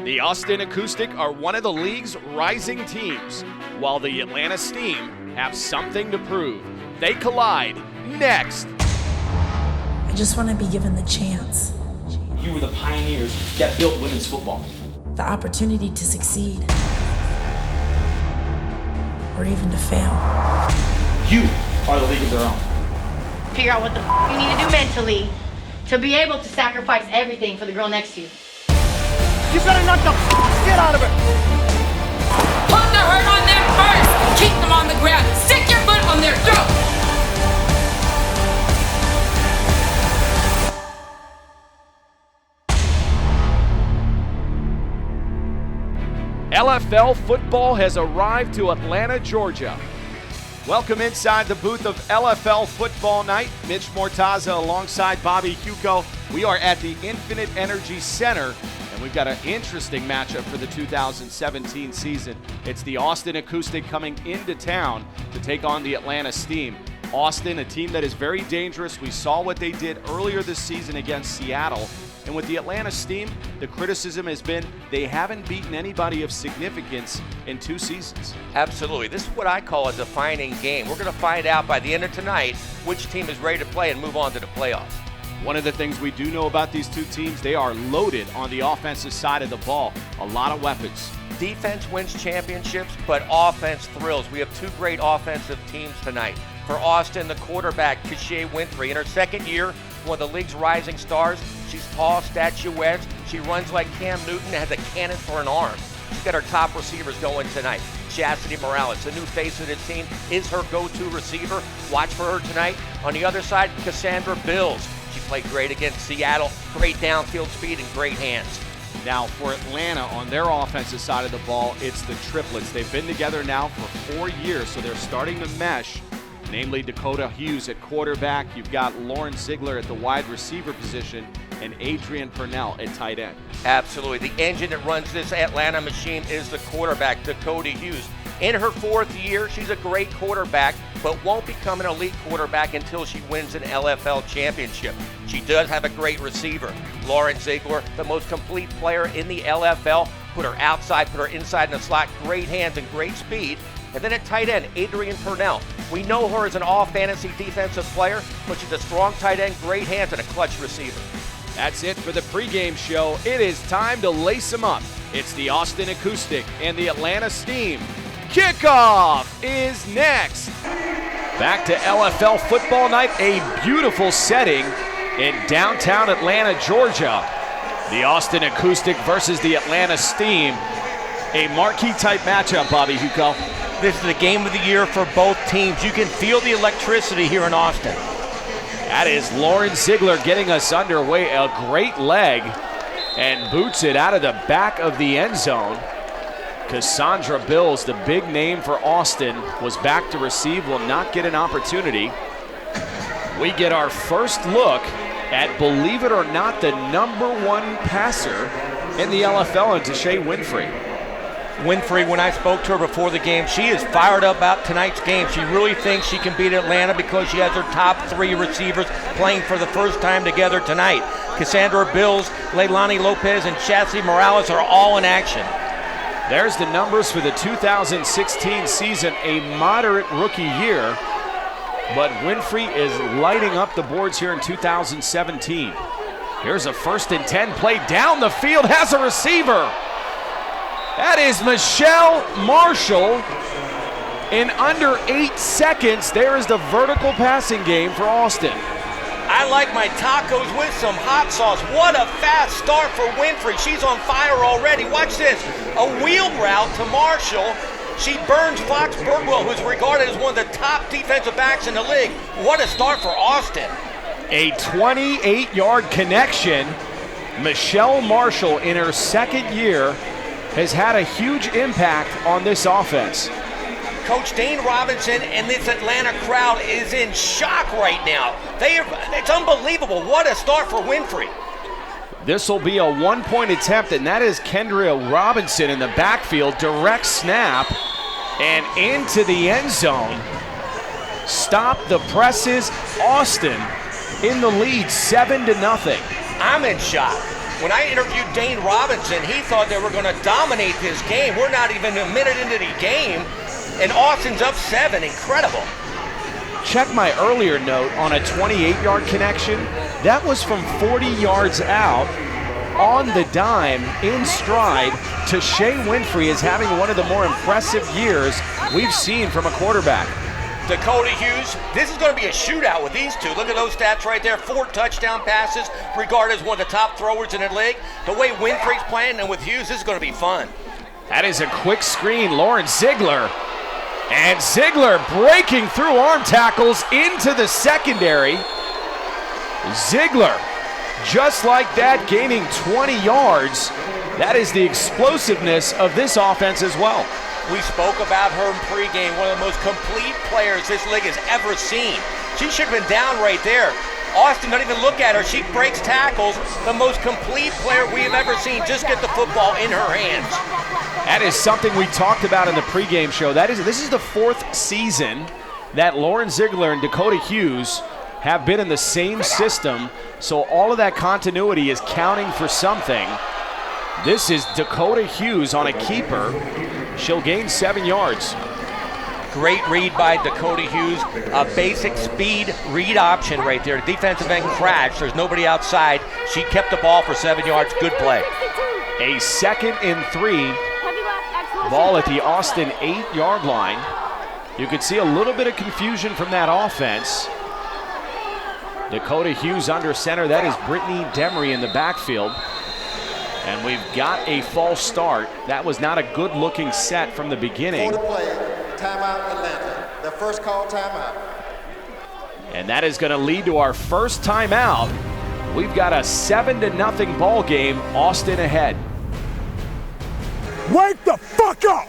The Austin Acoustic are one of the league's rising teams, while the Atlanta Steam have something to prove. They collide next. I just want to be given the chance. You were the pioneers that built women's football. The opportunity to succeed. Or even to fail. You are the league of their own. Figure out what the you need to do mentally to be able to sacrifice everything for the girl next to you. You better knock the shit out of it. Put the hurt on them first. Keep them on the ground. Stick your foot on their throat. LFL football has arrived to Atlanta, Georgia. Welcome inside the booth of LFL Football Night. Mitch Mortaza alongside Bobby Hugo. We are at the Infinite Energy Center, and we've got an interesting matchup for the 2017 season. It's the Austin Acoustic coming into town to take on the Atlanta Steam. Austin, a team that is very dangerous. We saw what they did earlier this season against Seattle. And with the Atlanta Steam, the criticism has been they haven't beaten anybody of significance in 2 seasons. Absolutely. This is what I call a defining game. We're going to find out by the end of tonight which team is ready to play and move on to the playoffs. One of the things we do know about these 2 teams, they are loaded on the offensive side of the ball. A lot of weapons. Defense wins championships, but offense thrills. We have 2 great offensive teams tonight. For Austin, the quarterback, Cachea Winfrey, in her second year, one of the league's rising stars. She's tall, statuesque. She runs like Cam Newton, has a cannon for an arm. She's got her top receivers going tonight. Chastity Morales, the new face of the team, is her go-to receiver. Watch for her tonight. On the other side, Cassandra Bills. She played great against Seattle. Great downfield speed and great hands. Now for Atlanta, on their offensive side of the ball, it's the triplets. They've been together now for 4 years, so they're starting to mesh. Namely Dakota Hughes at quarterback. You've got Lauren Ziegler at the wide receiver position and Adrian Purnell at tight end. Absolutely. The engine that runs this Atlanta machine is the quarterback, Dakota Hughes. In her 4th year, she's a great quarterback, but won't become an elite quarterback until she wins an LFL championship. She does have a great receiver. Lauren Ziegler, the most complete player in the LFL. Put her outside, put her inside in the slot. Great hands and great speed. And then at tight end, Adrian Purnell. We know her as an all-fantasy defensive player, but she's a strong tight end, great hands, and a clutch receiver. That's it for the pregame show. It is time to lace them up. It's the Austin Acoustic and the Atlanta Steam. Kickoff is next. Back to LFL Football Night, a beautiful setting in downtown Atlanta, Georgia. The Austin Acoustic versus the Atlanta Steam. A marquee-type matchup, Bobby Hugo. This is the game of the year for both teams. You can feel the electricity here in Austin. That is Lauren Ziegler getting us underway. A great leg and boots it out of the back of the end zone. Cassandra Bills, the big name for Austin, was back to receive, will not get an opportunity. We get our first look at, believe it or not, the #1 passer in the LFL, and Cachea Winfrey. Winfrey, when I spoke to her before the game, she is fired up about tonight's game. She really thinks she can beat Atlanta because she has her top 3 receivers playing for the first time together tonight. Cassandra Bills, Leilani Lopez, and Chastity Morales are all in action. There's the numbers for the 2016 season, a moderate rookie year, but Winfrey is lighting up the boards here in 2017. Here's a 1st and 10 play down the field, has a receiver. That is Michelle Marshall. In under 8 seconds, there is the vertical passing game for Austin. I like my tacos with some hot sauce. What a fast start for Winfrey. She's on fire already. Watch this. A wheel route to Marshall. She burns Fox Birdwell, who's regarded as one of the top defensive backs in the league. What a start for Austin. A 28-yard connection. Michelle Marshall, in her 2nd year, has had a huge impact on this offense. Coach Dane Robinson and this Atlanta crowd is in shock right now. It's unbelievable. What a start for Winfrey. This will be a 1-point attempt, and that is Kendria Robinson in the backfield. Direct snap and into the end zone. Stop the presses. Austin in the lead, 7-0. I'm in shock. When I interviewed Dane Robinson, he thought they were going to dominate this game. We're not even a minute into the game, and Austin's up 7. Incredible. Check my earlier note on a 28-yard connection. That was from 40 yards out on the dime in stride to Shea Winfrey is having one of the more impressive years we've seen from a quarterback. Dakota Hughes, this is going to be a shootout with these two. Look at those stats right there. 4 touchdown passes, regarded as one of the top throwers in the league. The way Winfrey's playing and with Hughes, this is going to be fun. That is a quick screen. Lauren Ziegler. And Ziegler breaking through arm tackles into the secondary. Ziegler, just like that, gaining 20 yards. That is the explosiveness of this offense as well. We spoke about her in pregame, one of the most complete players this league has ever seen. She should have been down right there. Austin doesn't even look at her. She breaks tackles. The most complete player we have ever seen. Just get the football in her hands. That is something we talked about in the pregame show. This is the 4th season that Lauren Ziegler and Dakota Hughes have been in the same system, so all of that continuity is counting for something. This is Dakota Hughes on a keeper. She'll gain 7 yards. Great read by Dakota Hughes. A basic speed read option right there. The defensive end crashed. There's nobody outside. She kept the ball for 7 yards. Good play. A 2nd and 3. Ball at the Austin 8-yard line. You could see a little bit of confusion from that offense. Dakota Hughes under center. That is Brittany Demery in the backfield. And we've got a false start. That was not a good-looking set from the beginning. For the play, timeout Atlanta. The first call timeout. And that is going to lead to our first timeout. We've got a 7-0 ball game. Austin ahead. Wake the fuck up!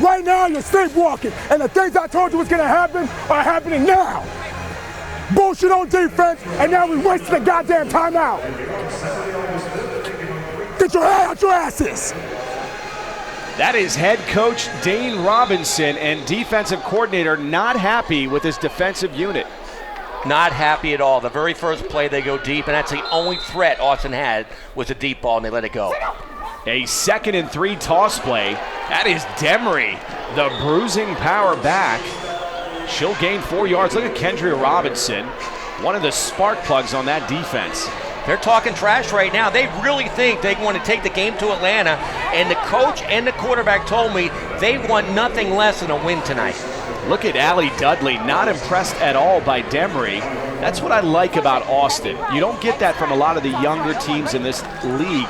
Right now you're sleepwalking, and the things I told you was gonna happen are happening now. Bullshit on defense, and now we wasted a goddamn timeout. Get your head out your asses! That is head coach Dane Robinson and defensive coordinator not happy with his defensive unit. Not happy at all. The very first play they go deep, and that's the only threat Austin had was a deep ball, and they let it go. A 2nd and 3 toss play. That is Demery, the bruising power back. She'll gain 4 yards. Look at Kendria Robinson, one of the spark plugs on that defense. They're talking trash right now. They really think they want to take the game to Atlanta, and the coach and the quarterback told me they want nothing less than a win tonight. Look at Allie Dudley, not impressed at all by Demery. That's what I like about Austin. You don't get that from a lot of the younger teams in this league.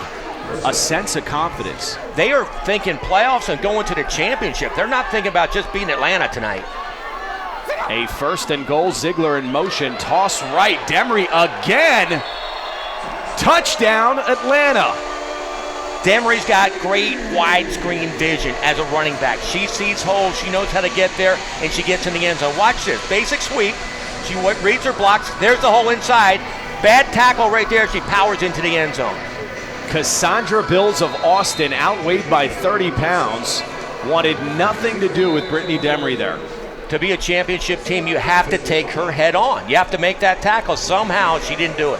A sense of confidence. They are thinking playoffs and going to the championship. They're not thinking about just beating Atlanta tonight. A 1st and goal, Ziegler in motion, toss right, Demery again. Touchdown, Atlanta. Demery's got great widescreen vision as a running back. She sees holes, she knows how to get there, and she gets in the end zone. Watch this, basic sweep. She reads her blocks, there's the hole inside. Bad tackle right there, she powers into the end zone. Cassandra Bills of Austin, outweighed by 30 pounds, wanted nothing to do with Brittany Demery there. To be a championship team, you have to take her head on. You have to make that tackle. Somehow, she didn't do it.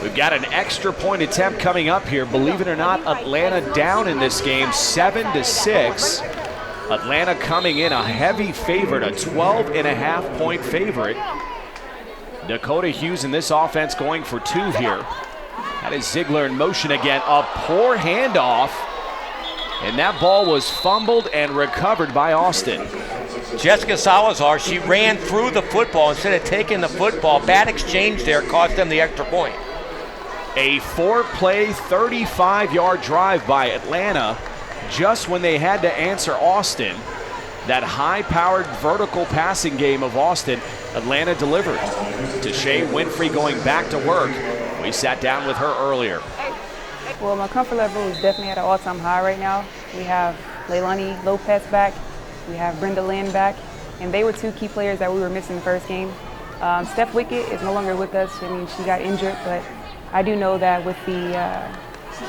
We've got an extra point attempt coming up here. Believe it or not, Atlanta down in this game, 7-6. Atlanta coming in a heavy favorite, a 12.5 point favorite. Dakota Hughes in this offense going for 2 here. That is Ziegler in motion again. A poor handoff. And that ball was fumbled and recovered by Austin. Jessica Salazar, she ran through the football instead of taking the football. Bad exchange there cost them the extra point. A 4-play, 35-yard drive by Atlanta just when they had to answer Austin. That high-powered vertical passing game of Austin, Atlanta delivered. To Shea Winfrey going back to work. We sat down with her earlier. Well, my comfort level is definitely at an all-time high right now. We have Leilani Lopez back. We have Brenda Lynn back. And they were 2 key players that we were missing the first game. Steph Wickett is no longer with us. I mean, she got injured, but I do know that with the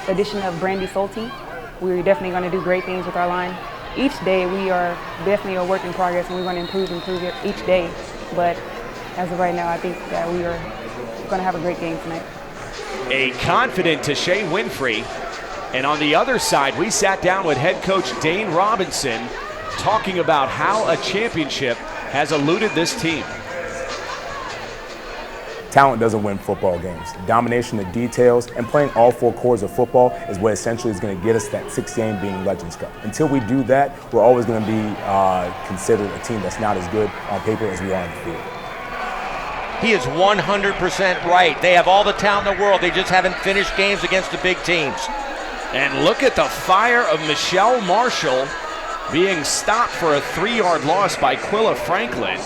addition of Brandy Solti, we're definitely going to do great things with our line. Each day we are definitely a work in progress, and we're going to improve it each day. But as of right now, I think that we are going to have a great game tonight. A confident Tashay Winfrey. And on the other side, we sat down with head coach Dane Robinson talking about how a championship has eluded this team. Talent doesn't win football games. Domination of details and playing all four quarters of football is what essentially is going to get us that sixth game being Legends Cup. Until we do that, we're always going to be considered a team that's not as good on paper as we are on the field. He is 100% right. They have all the talent in the world. They just haven't finished games against the big teams. And look at the fire of Michelle Marshall being stopped for a 3-yard loss by Quilla Franklin.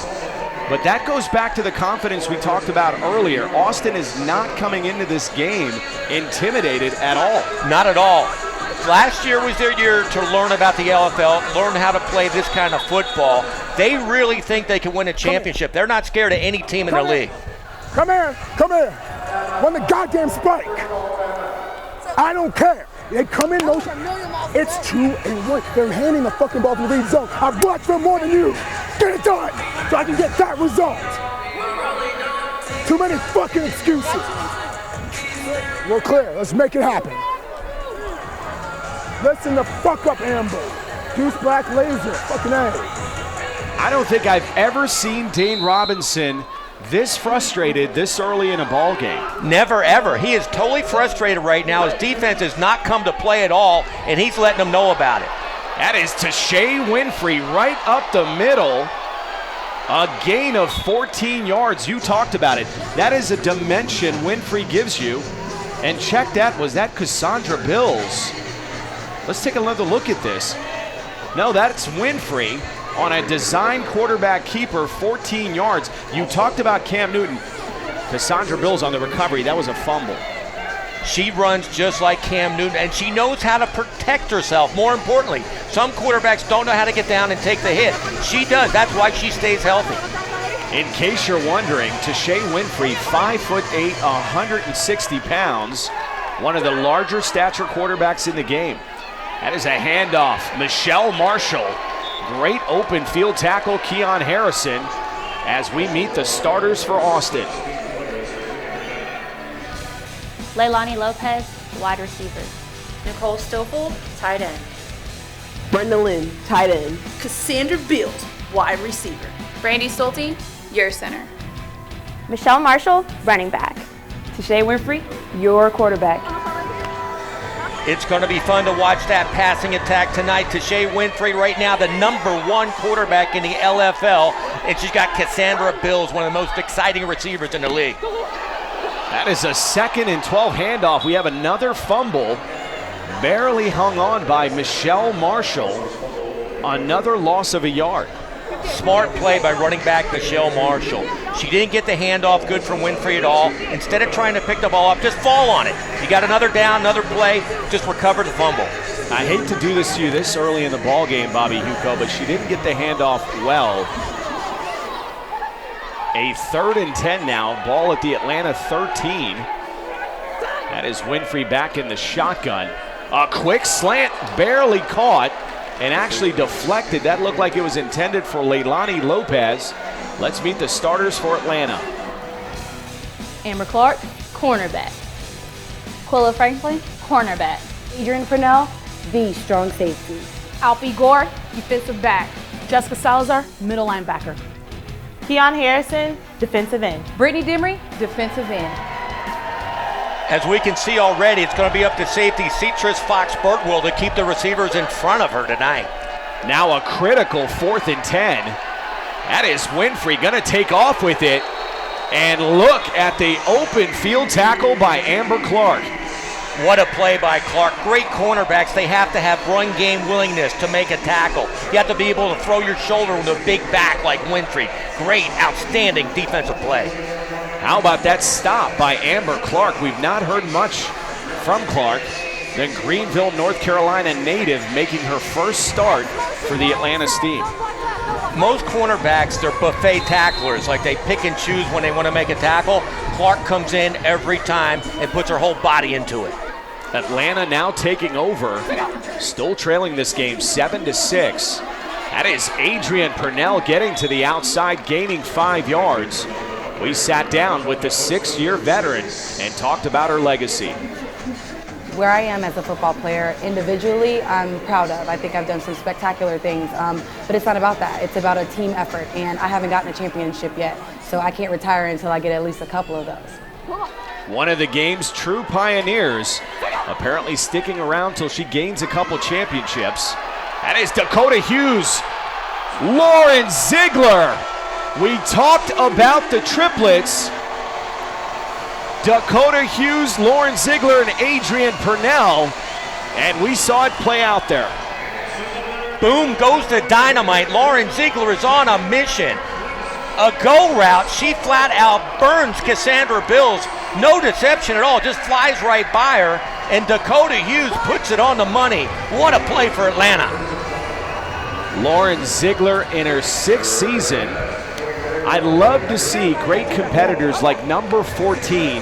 But that goes back to the confidence we talked about earlier. Austin is not coming into this game intimidated at all. Not at all. Last year was their year to learn about the LFL, learn how to play this kind of football. They really think they can win a championship. They're not scared of any team in the league. Come here. Run the goddamn spike. I don't care. They come in, it's 2-1. They're handing the fucking ball to the read zone. I've watched them more than you. Get it done so I can get that result. Too many fucking excuses. We're clear. Let's make it happen. Listen the fuck up, Amber. Deuce Black Laser. Fucking A. I don't think I've ever seen Dane Robinson this frustrated this early in a ball game. Never, ever. He is totally frustrated right now. His defense has not come to play at all, and he's letting them know about it. That is Tashay Winfrey right up the middle. A gain of 14 yards. You talked about it. That is a dimension Winfrey gives you. And check that. Was that Cassandra Bills? Let's take another look at this. No, that's Winfrey on a design quarterback keeper, 14 yards. You talked about Cam Newton. Cassandra Bills on the recovery. That was a fumble. She runs just like Cam Newton, and she knows how to protect herself. More importantly, some quarterbacks don't know how to get down and take the hit. She does. That's why she stays healthy. In case you're wondering, Tashay Winfrey, 5'8", 160 pounds, one of the larger stature quarterbacks in the game. That is a handoff. Michelle Marshall. Great open field tackle, Keon Harrison, as we meet the starters for Austin. Leilani Lopez, wide receiver. Nicole Stoffel, tight end. Brenda Lynn, tight end. Cassandra Bills, wide receiver. Brandy Stolte, your center. Michelle Marshall, running back. Tashay Winfrey, your quarterback. It's going to be fun to watch that passing attack tonight. Tashay Winfrey right now the #1 quarterback in the LFL, and she's got Cassandra Bills, one of the most exciting receivers in the league. That is a 2nd and 12 handoff. We have another fumble, barely hung on by Michelle Marshall. Another loss of a yard. Smart play by running back Michelle Marshall. She didn't get the handoff good from Winfrey at all. Instead of trying to pick the ball up, just fall on it. You got another down, another play, just recover the fumble. I hate to do this to you this early in the ball game, Bobby Huco, but she didn't get the handoff well. A 3rd and 10 now, ball at the Atlanta 13. That is Winfrey back in the shotgun. A quick slant, barely caught, and actually deflected. That looked like it was intended for Leilani Lopez. Let's meet the starters for Atlanta. Amber Clark, cornerback. Quilla Franklin, cornerback. Adrian Purnell, the strong safety. Alfie Gore, defensive back. Jessica Salazar, middle linebacker. Keon Harrison, defensive end. Brittany Demery, defensive end. As we can see already, it's going to be up to safety Ceatrice Fox-Burtwell to keep the receivers in front of her tonight. Now a critical 4th and 10. That is Winfrey going to take off with it. And look at the open field tackle by Amber Clark. What a play by Clark. Great cornerbacks. They have to have run game willingness to make a tackle. You have to be able to throw your shoulder with a big back like Winfrey. Great, outstanding defensive play. How about that stop by Amber Clark? We've not heard much from Clark. The Greenville, North Carolina native making her first start for the Atlanta Steam. Most cornerbacks, they're buffet tacklers. Like they pick and choose when they want to make a tackle. Clark comes in every time and puts her whole body into it. Atlanta now taking over. Still trailing this game 7-6. That is Adrian Purnell getting to the outside, gaining 5 yards. We sat down with the 6-year veteran and talked about her legacy. Where I am as a football player, individually, I'm proud of. I think I've done some spectacular things, but it's not about that. It's about a team effort, and I haven't gotten a championship yet, so I can't retire until I get at least a couple of those. One of the game's true pioneers, apparently sticking around till she gains a couple championships. That is Dakota Hughes. Lauren Ziegler. We talked about the triplets. Dakota Hughes, Lauren Ziegler, and Adrian Purnell, and we saw it play out there. Boom goes the dynamite. Lauren Ziegler is on a mission. A go route, she flat out burns Cassandra Bills. No deception at all, just flies right by her, and Dakota Hughes puts it on the money. What a play for Atlanta. Lauren Ziegler in her 6th season. I'd love to see great competitors like number 14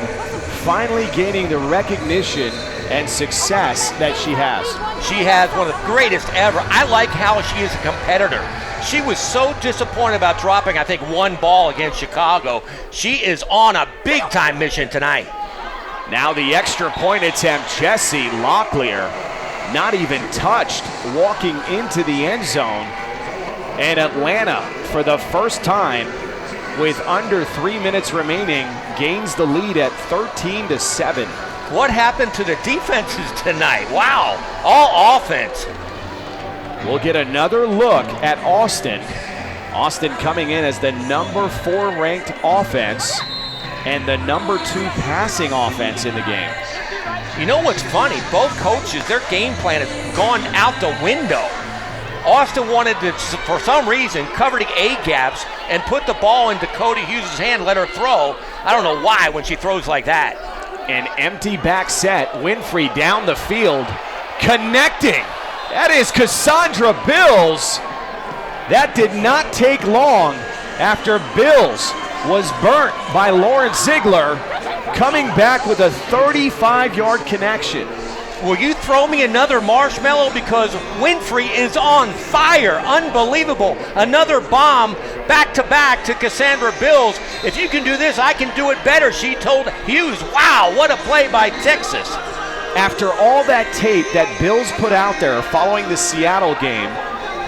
finally gaining the recognition and success that she has. She has one of the greatest ever. I like how she is a competitor. She was so disappointed about dropping, I think, 1 ball against Chicago. She is on a big-time mission tonight. Now the extra point attempt, Jessie Locklear, not even touched, walking into the end zone. And Atlanta, for the first time, with under 3 minutes remaining, gains the lead at 13-7. What happened to the defenses tonight? Wow, all offense. We'll get another look at Austin. Austin coming in as the number 4 ranked offense and the number 2 passing offense in the game. You know what's funny? Both coaches, their game plan has gone out the window. Austin wanted to, for some reason, cover the A gaps and put the ball in Dakota Hughes' hand, let her throw. I don't know why when she throws like that. An empty back set, Winfrey down the field, connecting. That is Cassandra Bills. That did not take long after Bills was burnt by Lauren Ziegler, coming back with a 35-yard connection. Will you throw me another marshmallow? Because Winfrey is on fire. Unbelievable. Another bomb back-to-back to Cassandra Bills. If you can do this, I can do it better, she told Hughes. Wow, what a play by Texas. After all that tape that Bills put out there following the Seattle game,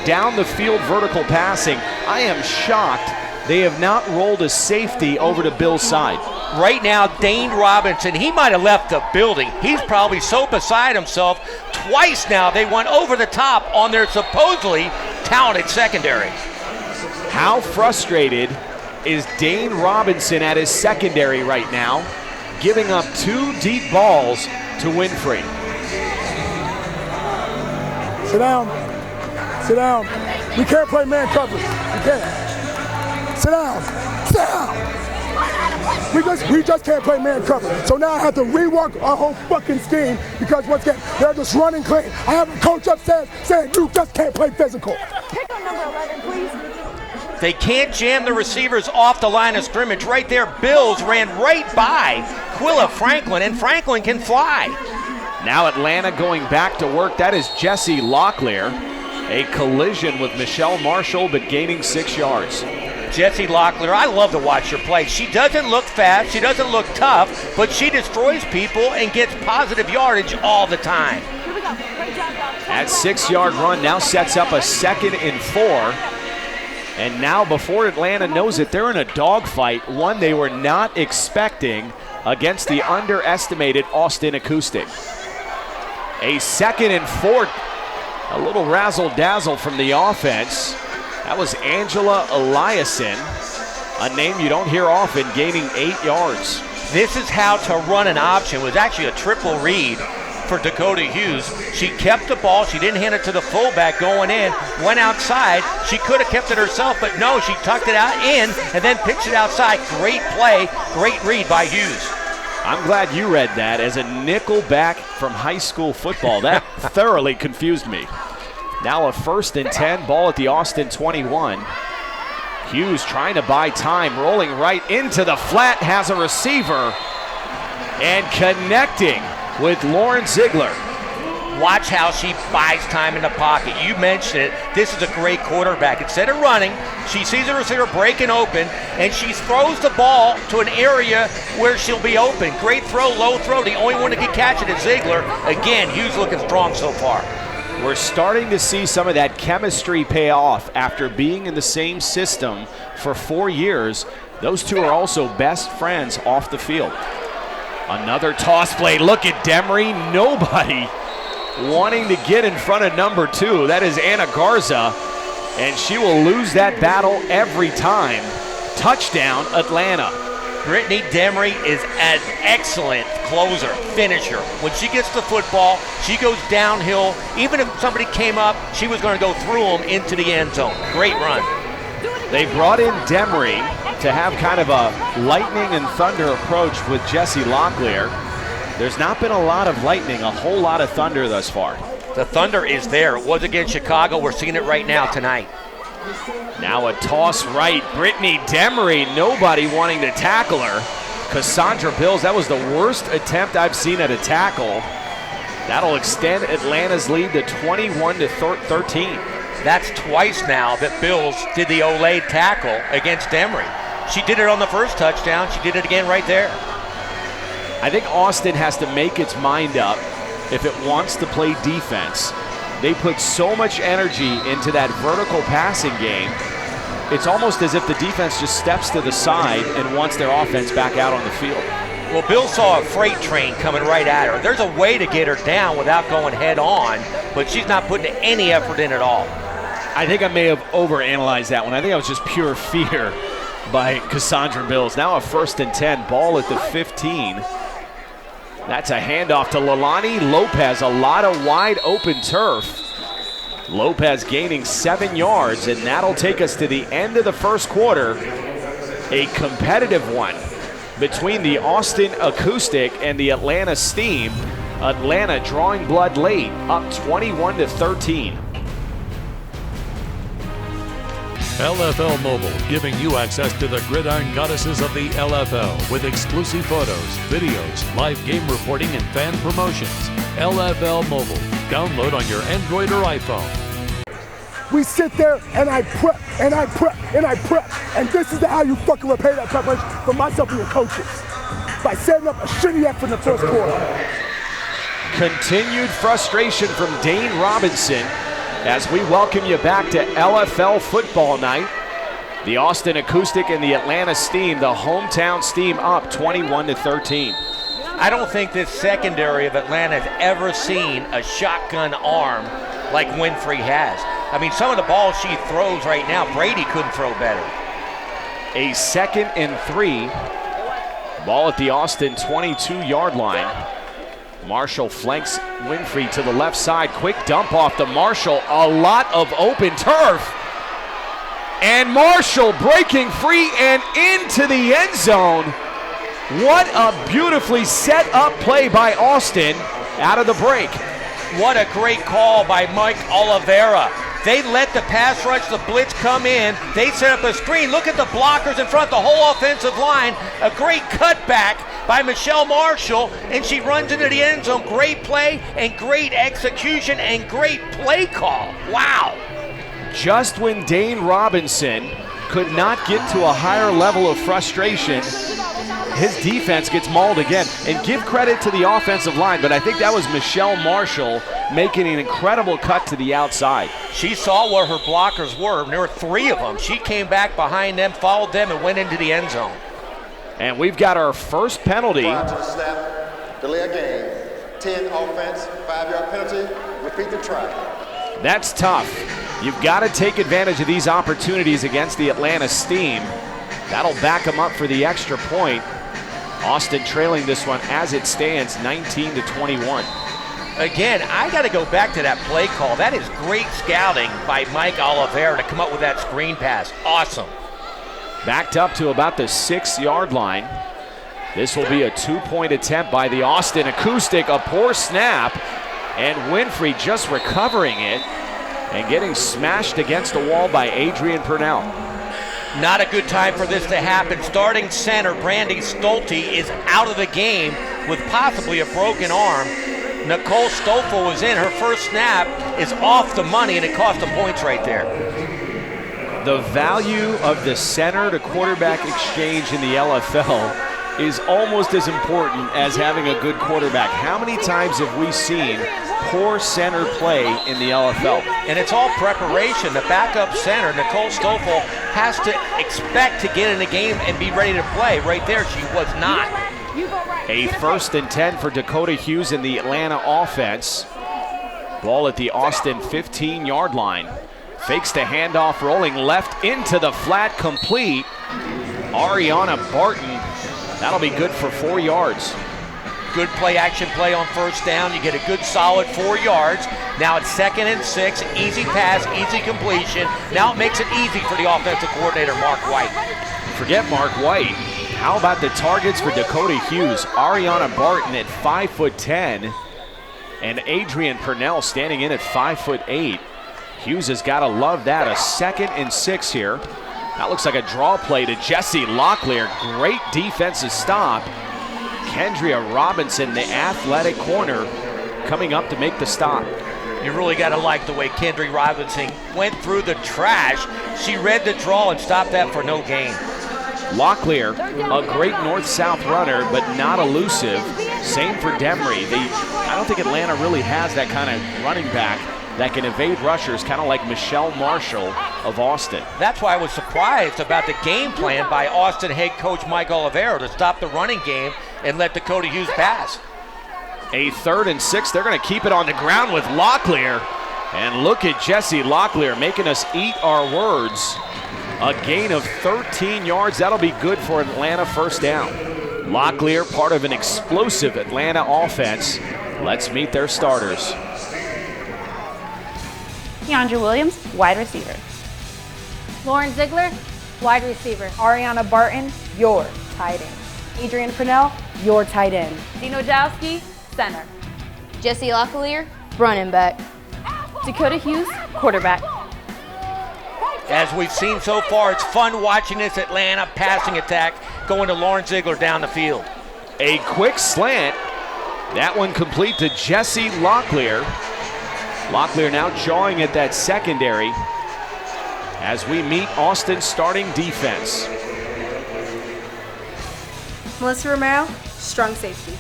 down the field vertical passing, I am shocked they have not rolled a safety over to Bill's side. Right now, Dane Robinson, he might have left the building. He's probably so beside himself. Twice now they went over the top on their supposedly talented secondary. How frustrated is Dane Robinson at his secondary right now, giving up 2 deep balls to Winfrey? Sit down. Sit down. We can't play man coverage. We can't. Sit down. Sit down. We just can't play man coverage. So now I have to rework our whole fucking scheme because once again, they're just running clean. I have a coach upstairs saying you just can't play physical. Pick on number 11, please. They can't jam the receivers off the line of scrimmage. Right there, Bills ran right by Quilla Franklin, and Franklin can fly. Now Atlanta going back to work. That is Jessie Locklear. A collision with Michelle Marshall, but gaining 6 yards. Jessie Locklear, I love to watch her play. She doesn't look fast, she doesn't look tough, but she destroys people and gets positive yardage all the time. Here we go. Great job, y'all. That 6-yard run now sets up a 2nd and 4. And now before Atlanta knows it, they're in a dogfight, one they were not expecting against the underestimated Austin Acoustic. A 2nd and 4. A little razzle-dazzle from the offense. That was Angela Eliason, a name you don't hear often, gaining 8 yards. This is how to run an option. It was actually a triple read for Dakota Hughes. She kept the ball. She didn't hand it to the fullback going in. Went outside. She could have kept it herself, but no, she tucked it out in and then pitched it outside. Great play, great read by Hughes. I'm glad you read that. As a nickel back from high school football, that thoroughly confused me. Now a 1st and 10, ball at the Austin 21. Hughes trying to buy time, rolling right into the flat, has a receiver, and connecting with Lauren Ziegler. Watch how she buys time in the pocket. You mentioned it. This is a great quarterback. Instead of running, she sees the receiver breaking open, and she throws the ball to an area where she'll be open. Great throw, low throw. The only one that can catch it is Ziegler. Again, Hughes looking strong so far. We're starting to see some of that chemistry pay off after being in the same system for 4 years. Those two are also best friends off the field. Another toss play. Look at Demery. Nobody wanting to get in front of number 2. That is Anna Garza, and she will lose that battle every time. Touchdown, Atlanta. Brittany Demery is an excellent closer, finisher. When she gets the football, she goes downhill. Even if somebody came up, she was going to go through them into the end zone. Great run. They brought in Demery to have kind of a lightning and thunder approach with Jessie Locklear. There's not been a lot of lightning, a whole lot of thunder thus far. The thunder is there. It was against Chicago. We're seeing it right now tonight. Now a toss right. Brittany Demery, nobody wanting to tackle her. Cassandra Bills, that was the worst attempt I've seen at a tackle. That'll extend Atlanta's lead to 21-13. That's twice now that Bills did the Olay tackle against Demery. She did it on the first touchdown. She did it again right there. I think Austin has to make its mind up if it wants to play defense. They put so much energy into that vertical passing game. It's almost as if the defense just steps to the side and wants their offense back out on the field. Well, Bill saw a freight train coming right at her. There's a way to get her down without going head on, but she's not putting any effort in at all. I think I may have overanalyzed that one. I think that was just pure fear by Cassandra Bills. Now a 1st and 10, ball at the 15. That's a handoff to Leilani Lopez, a lot of wide open turf. Lopez gaining 7 yards, and that'll take us to the end of the first quarter. A competitive one between the Austin Acoustic and the Atlanta Steam. Atlanta drawing blood late, up 21-13. LFL Mobile, giving you access to the gridiron goddesses of the LFL with exclusive photos, videos, live game reporting, and fan promotions. LFL Mobile. Download on your Android or iPhone. We sit there and I prep and I prep and I prep. And this is how you fucking repay that preparation for myself and your coaches. By setting up a shitty effort in the first quarter. Continued frustration from Dane Robinson as we welcome you back to LFL football night. The Austin Acoustic and the Atlanta Steam, the hometown Steam, up 21-13. I don't think this secondary of Atlanta has ever seen a shotgun arm like Winfrey has. I mean, some of the balls she throws right now, Brady couldn't throw better. A 2nd and 3. Ball at the Austin 22-yard line. Marshall flanks Winfrey to the left side. Quick dump off to Marshall. A lot of open turf. And Marshall breaking free and into the end zone. What a beautifully set up play by Austin out of the break. What a great call by Mike Oliveira. They let the pass rush, the blitz come in. They set up a screen. Look at the blockers in front, the whole offensive line. A great cutback by Michelle Marshall, and she runs into the end zone. Great play and great execution and great play call. Wow. Just when Dane Robinson could not get to a higher level of frustration, his defense gets mauled again. And give credit to the offensive line, but I think that was Michelle Marshall making an incredible cut to the outside. She saw where her blockers were, and there were 3 of them. She came back behind them, followed them, and went into the end zone. And we've got our first penalty. Prior to the snap, delay a game, 10 offense, 5-yard penalty, repeat the try. That's tough. You've got to take advantage of these opportunities against the Atlanta Steam. That'll back them up for the extra point. Austin trailing this one as it stands, 19-21. Again, I got to go back to that play call. That is great scouting by Mike Oliveira to come up with that screen pass. Awesome. Backed up to about the 6-yard line. This will be a 2-point attempt by the Austin Acoustic. A poor snap, and Winfrey just recovering it and getting smashed against the wall by Adrian Purnell. Not a good time for this to happen. Starting center Brandy Stolte is out of the game with possibly a broken arm. Nicole Stoffel was in. Her first snap is off the money, and it cost them points right there. The value of the center to quarterback exchange in the LFL is almost as important as having a good quarterback. How many times have we seen poor center play in the LFL? And it's all preparation. The backup center, Nicole Stoffel, has to expect to get in the game and be ready to play. Right there, she was not. A 1st and 10 for Dakota Hughes in the Atlanta offense. Ball at the Austin 15-yard line. Fakes the handoff, rolling left into the flat, complete. Ariana Barton, that'll be good for 4 yards. Good play, action play on first down. You get a good solid 4 yards. Now it's 2nd and 6, easy pass, easy completion. Now it makes it easy for the offensive coordinator, Mark White. Forget Mark White. How about the targets for Dakota Hughes? Ariana Barton at 5'10", and Adrian Purnell standing in at 5'8". Hughes has got to love that. A 2nd and 6 here. That looks like a draw play to Jesse Locklear. Great defensive stop. Kendria Robinson, the athletic corner, coming up to make the stop. You really got to like the way Kendria Robinson went through the trash. She read the draw and stopped that for no gain. Locklear, a great north-south runner, but not elusive. Same for Demry. I don't think Atlanta really has that kind of running back that can evade rushers, kind of like Michelle Marshall of Austin. That's why I was surprised about the game plan by Austin head coach Mike Olivero to stop the running game and let Dakota Hughes pass. A 3rd and 6. They're going to keep it on the ground with Locklear. And look at Jesse Locklear making us eat our words. A gain of 13 yards. That'll be good for Atlanta, 1st down. Locklear, part of an explosive Atlanta offense. Let's meet their starters. Keandra Williams, wide receiver. Lauren Ziegler, wide receiver. Ariana Barton, your tight end. Adrian Purnell, your tight end. Dino Jowski, center. Jesse Locklear, running back. Dakota Hughes, quarterback. As we've seen so far, it's fun watching this Atlanta passing attack going to Lauren Ziegler down the field. A quick slant. That one complete to Jesse Locklear. Locklear now jawing at that secondary as we meet Austin's starting defense. Melissa Romero, strong safety.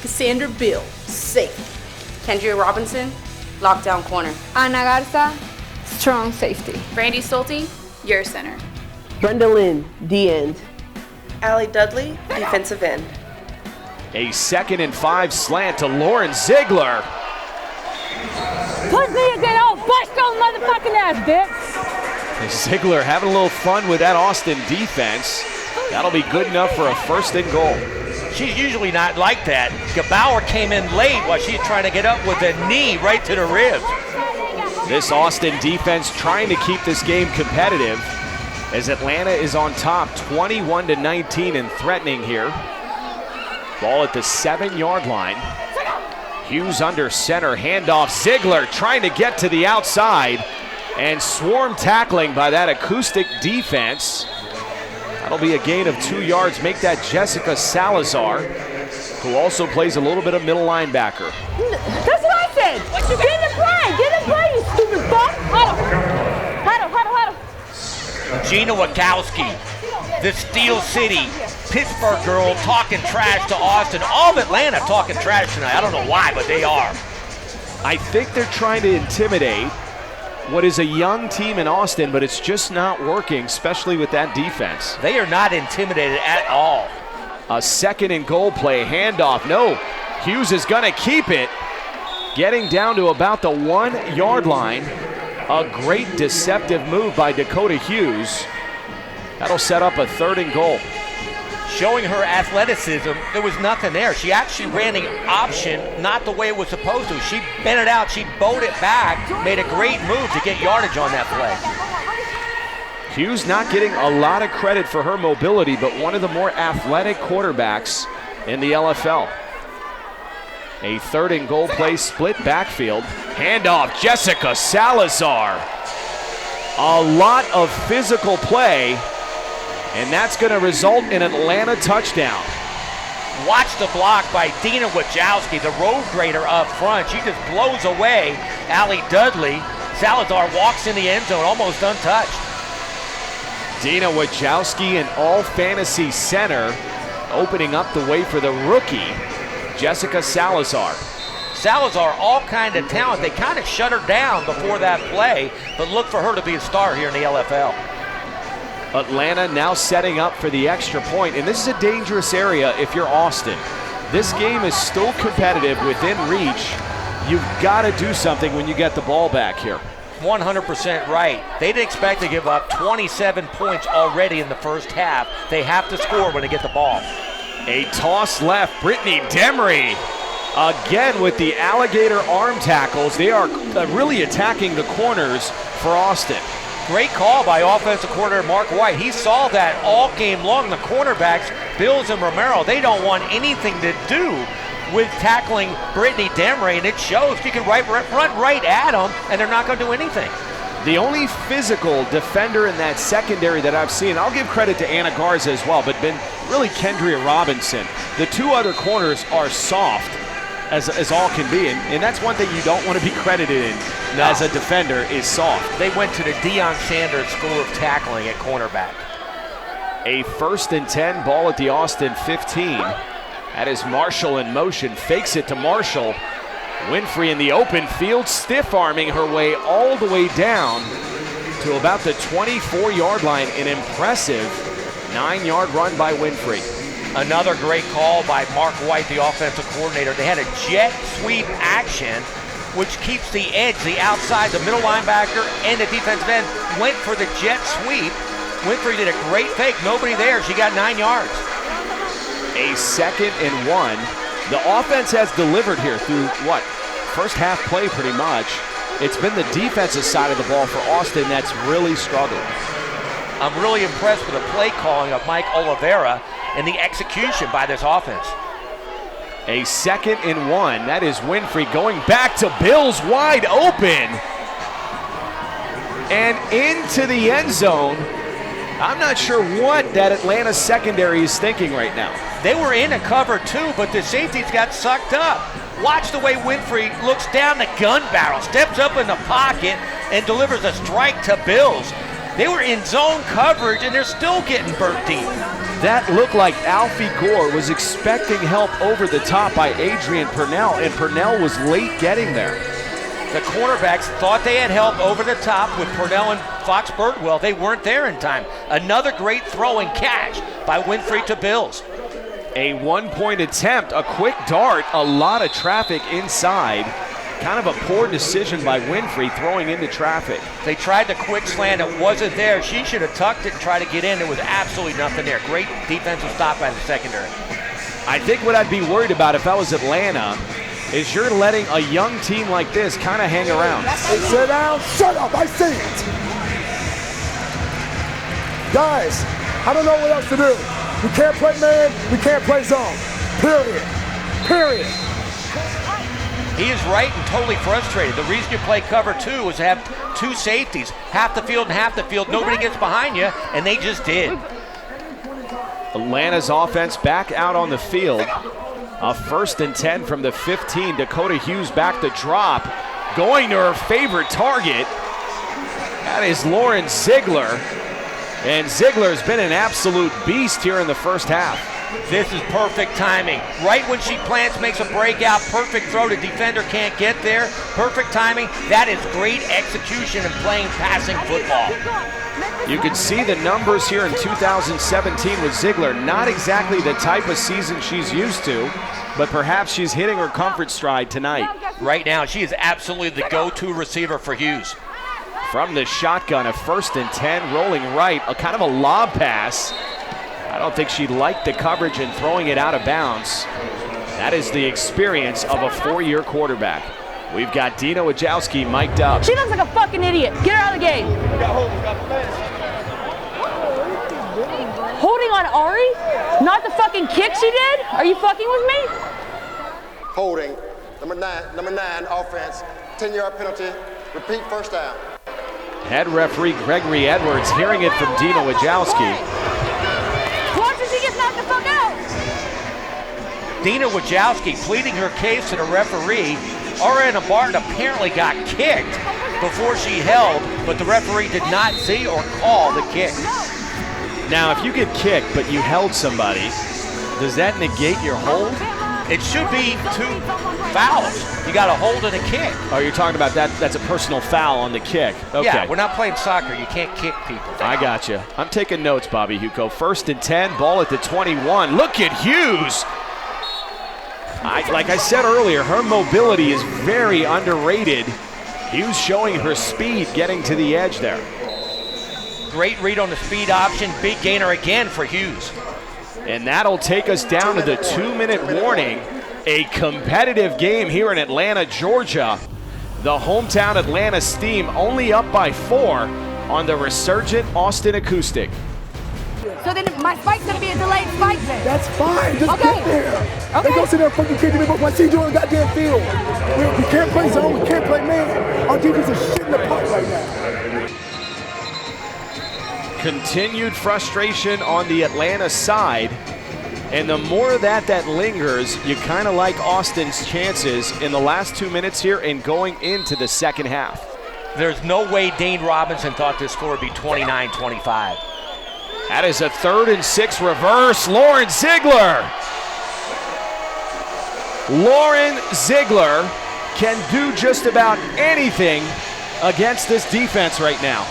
Cassandra Bill, safety. Kendria Robinson, lockdown corner. Ana Garza, strong safety. Brandy Stolte, your center. Brenda Lynn, D-end. Allie Dudley, defensive end. A 2nd and 5 slant to Lauren Ziegler. Put me again, oh, bust your motherfucking ass, bitch. Ziegler having a little fun with that Austin defense. That'll be good enough for a 1st and goal. She's usually not like that. Gebauer came in late while she's trying to get up with a knee right to the ribs. This Austin defense trying to keep this game competitive as Atlanta is on top 21-19 and threatening here. Ball at the 7-yard line. Hughes under center, handoff. Ziegler trying to get to the outside and swarm tackling by that acoustic defense. That'll be a gain of 2 yards. Make that Jessica Salazar, who also plays a little bit of middle linebacker. That's what I said. Get in play, you stupid fuck. Huddle. Gina Wachowski, the Steel City, Pittsburgh girl talking trash to Austin. All of Atlanta talking trash tonight. I don't know why, but they are. I think they're trying to intimidate what is a young team in Austin, but it's just not working, especially with that defense. They are not intimidated at all. A 2nd and goal play, handoff. No, Hughes is going to keep it. Getting down to about the 1-yard line. A great deceptive move by Dakota Hughes. That'll set up a 3rd and goal. Showing her athleticism, there was nothing there. She actually ran the option not the way it was supposed to. She bent it out, she bowed it back, made a great move to get yardage on that play. Hughes not getting a lot of credit for her mobility, but one of the more athletic quarterbacks in the LFL. A 3rd and goal play, split backfield. Handoff, Jessica Salazar. A lot of physical play, and that's going to result in an Atlanta touchdown. Watch the block by Dina Wachowski, the road grader up front. She just blows away Allie Dudley. Salazar walks in the end zone almost untouched. Dina Wachowski, an all-fantasy center, opening up the way for the rookie, Jessica Salazar. Salazar, all kind of talent. They kind of shut her down before that play, but look for her to be a star here in the LFL. Atlanta now setting up for the extra point, and this is a dangerous area if you're Austin. This game is still competitive within reach. You've got to do something when you get the ball back here. 100% right. They didn't expect to give up 27 points already in the first half. They have to score when they get the ball. A toss left, Brittany Demery. Again with the alligator arm tackles. They are really attacking the corners for Austin. Great call by offensive coordinator Mark White. He saw that all game long. The cornerbacks, Bills and Romero, they don't want anything to do with tackling Brittany Demery, and it shows. You can run right at them, and they're not going to do anything. The only physical defender in that secondary that I've seen, I'll give credit to Anna Garza as well, but been really Kendria Robinson. The two other corners are soft as all can be, and that's one thing you don't want to be credited in as a defender is soft. They went to the Deion Sanders School of Tackling at cornerback. A 1st and 10 ball at the Austin 15. That is Marshall in motion, fakes it to Marshall. Winfrey in the open field, stiff-arming her way all the way down to about the 24-yard line. An impressive 9-yard run by Winfrey. Another great call by Mark White, the offensive coordinator. They had a jet sweep action, which keeps the edge, the outside, the middle linebacker, and the defensive end went for the jet sweep. Winfrey did a great fake, nobody there. She got 9 yards. A 2nd and 1. The offense has delivered here through what? First half play pretty much. It's been the defensive side of the ball for Austin that's really struggled. I'm really impressed with the play calling of Mike Oliveira and the execution by this offense. A 2nd and 1. That is Winfrey going back to Bills wide open. And into the end zone. I'm not sure what that Atlanta secondary is thinking right now. They were in a cover too, but the safeties got sucked up. Watch the way Winfrey looks down the gun barrel, steps up in the pocket, and delivers a strike to Bills. They were in zone coverage, and they're still getting burnt deep. That looked like Alfie Gore was expecting help over the top by Adrian Purnell, and Purnell was late getting there. The cornerbacks thought they had help over the top with Purnell and Fox Birdwell. They weren't there in time. Another great throw and catch by Winfrey to Bills. A 1-point attempt, a quick dart, a lot of traffic inside. Kind of a poor decision by Winfrey throwing into traffic. They tried the quick slant, it wasn't there. She should have tucked it and tried to get in. There was absolutely nothing there. Great defensive stop by the secondary. I think what I'd be worried about if I was Atlanta is you're letting a young team like this kind of hang around. Hey, sit down, shut up, I see it. Guys, I don't know what else to do. We can't play man, we can't play zone. Period. Period. He is right and totally frustrated. The reason you play cover 2 is to have 2 safeties, half the field and half the field. Nobody gets behind you, and they just did. Atlanta's offense back out on the field. A 1st and 10 from the 15. Dakota Hughes back to drop. Going to her favorite target. That is Lauren Ziegler. And Ziegler's been an absolute beast here in the first half. This is perfect timing. Right when she plants, makes a breakout, perfect throw. The defender can't get there. Perfect timing. That is great execution and playing passing football. You can see the numbers here in 2017 with Ziegler. Not exactly the type of season she's used to, but perhaps she's hitting her comfort stride tonight. Right now, she is absolutely the go-to receiver for Hughes. From the shotgun, a 1st and 10, rolling right, a kind of a lob pass. I don't think she liked the coverage and throwing it out of bounds. That is the experience of a 4-year quarterback. We've got Dina Wachowski mic'd up. She looks like a fucking idiot. Get her out of the game. Holding on Ari? Not the fucking kick she did? Are you fucking with me? Holding. Number nine, offense. 10-yard penalty. Repeat first down. Head referee Gregory Edwards hearing it from Dina Wachowski. Watch as she gets knocked the fuck out. Dina Wojcicki pleading her case to the referee. Ariana Barton apparently got kicked before she held, but the referee did not see or call the kick. Now, if you get kicked but you held somebody, does that negate your hold? It should be 2 fouls. You got a hold and a kick. Oh, you're talking about that? That's a personal foul on the kick. Okay. Yeah, we're not playing soccer. You can't kick people. I got you. I'm taking notes, Bobby Huco. 1st and 10, ball at the 21. Look at Hughes. Like I said earlier, her mobility is very underrated. Hughes showing her speed, getting to the edge there. Great read on the speed option. Big gainer again for Hughes. And that'll take us down to the 2-minute warning. A competitive game here in Atlanta, Georgia. The hometown Atlanta Steam only up by 4 on the resurgent Austin Acoustic. So then my spike's gonna be a delayed spike then? That's fine. Just Okay. get there. Okay. They go sit there and fucking kicking me, but my team doing the goddamn field. We can't play zone. We can't play man. Our defense is shit in the pot right now. Continued frustration on the Atlanta side. And the more that lingers, you kind of like Austin's chances in the last 2 minutes here and going into the second half. There's no way Dane Robinson thought this score would be 29-25. That is a 3rd and 6 reverse. Lauren Ziegler. Lauren Ziegler can do just about anything against this defense right now.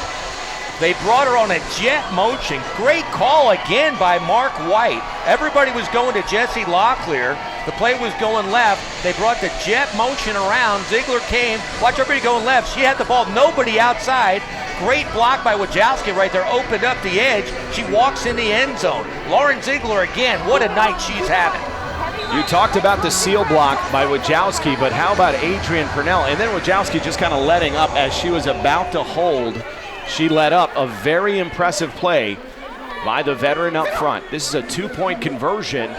They brought her on a jet motion. Great call again by Mark White. Everybody was going to Jesse Locklear. The play was going left. They brought the jet motion around. Ziegler came. Watch everybody going left. She had the ball. Nobody outside. Great block by Wojcicki right there. Opened up the edge. She walks in the end zone. Lauren Ziegler again. What a night she's having. You talked about the seal block by Wojcicki, but how about Adrian Purnell? And then Wojcicki just kind of letting up as she was about to hold. She let up a very impressive play by the veteran up front. This is a 2-point conversion.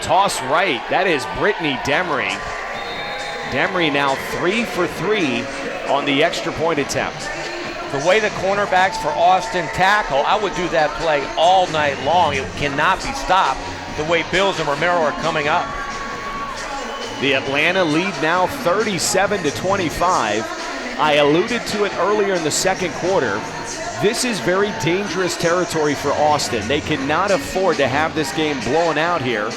Toss right. That is Brittany Demery. Demery now 3 for 3 on the extra point attempt. The way the cornerbacks for Austin tackle, I would do that play all night long. It cannot be stopped the way Bills and Romero are coming up. The Atlanta lead now 37-25. I alluded to it earlier in the second quarter. This is very dangerous territory for Austin. They cannot afford to have this game blown out here.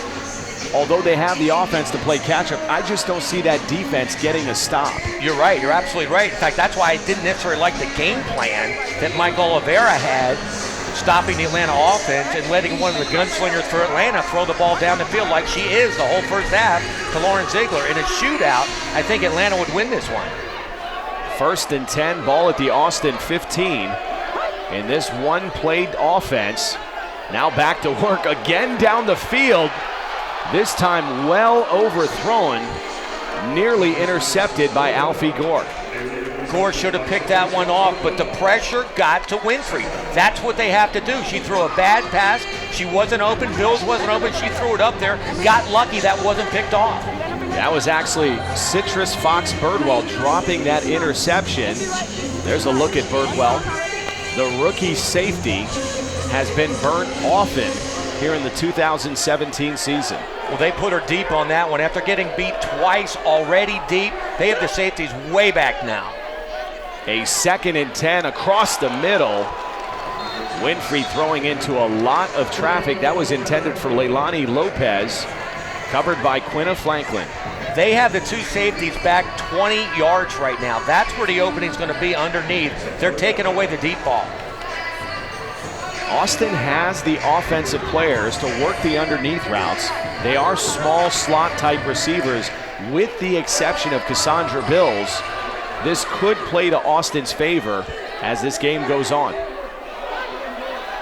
Although they have the offense to play catch-up, I just don't see that defense getting a stop. You're right. You're absolutely right. In fact, that's why I didn't necessarily like the game plan that Mike Oliveira had, stopping the Atlanta offense and letting one of the gunslingers for Atlanta throw the ball down the field like she is the whole first half to Lauren Ziegler. In a shootout, I think Atlanta would win this one. 1st and 10, ball at the Austin 15. And this one-played offense now back to work again down the field. This time well overthrown, nearly intercepted by Alfie Gore. Gore should have picked that one off, but the pressure got to Winfrey. That's what they have to do. She threw a bad pass. She wasn't open. Bills wasn't open. She threw it up there. Got lucky that wasn't picked off. That was actually Citrus Fox Birdwell dropping that interception. There's a look at Birdwell. The rookie safety has been burnt often here in the 2017 season. Well, they put her deep on that one. After getting beat twice already deep, they have the safeties way back now. A 2nd and 10 across the middle. Winfrey throwing into a lot of traffic. That was intended for Leilani Lopez, covered by Quinna Franklin. They have the 2 safeties back 20 yards right now. That's where the opening's going to be underneath. They're taking away the deep ball. Austin has the offensive players to work the underneath routes. They are small slot type receivers with the exception of Cassandra Bills. This could play to Austin's favor as this game goes on.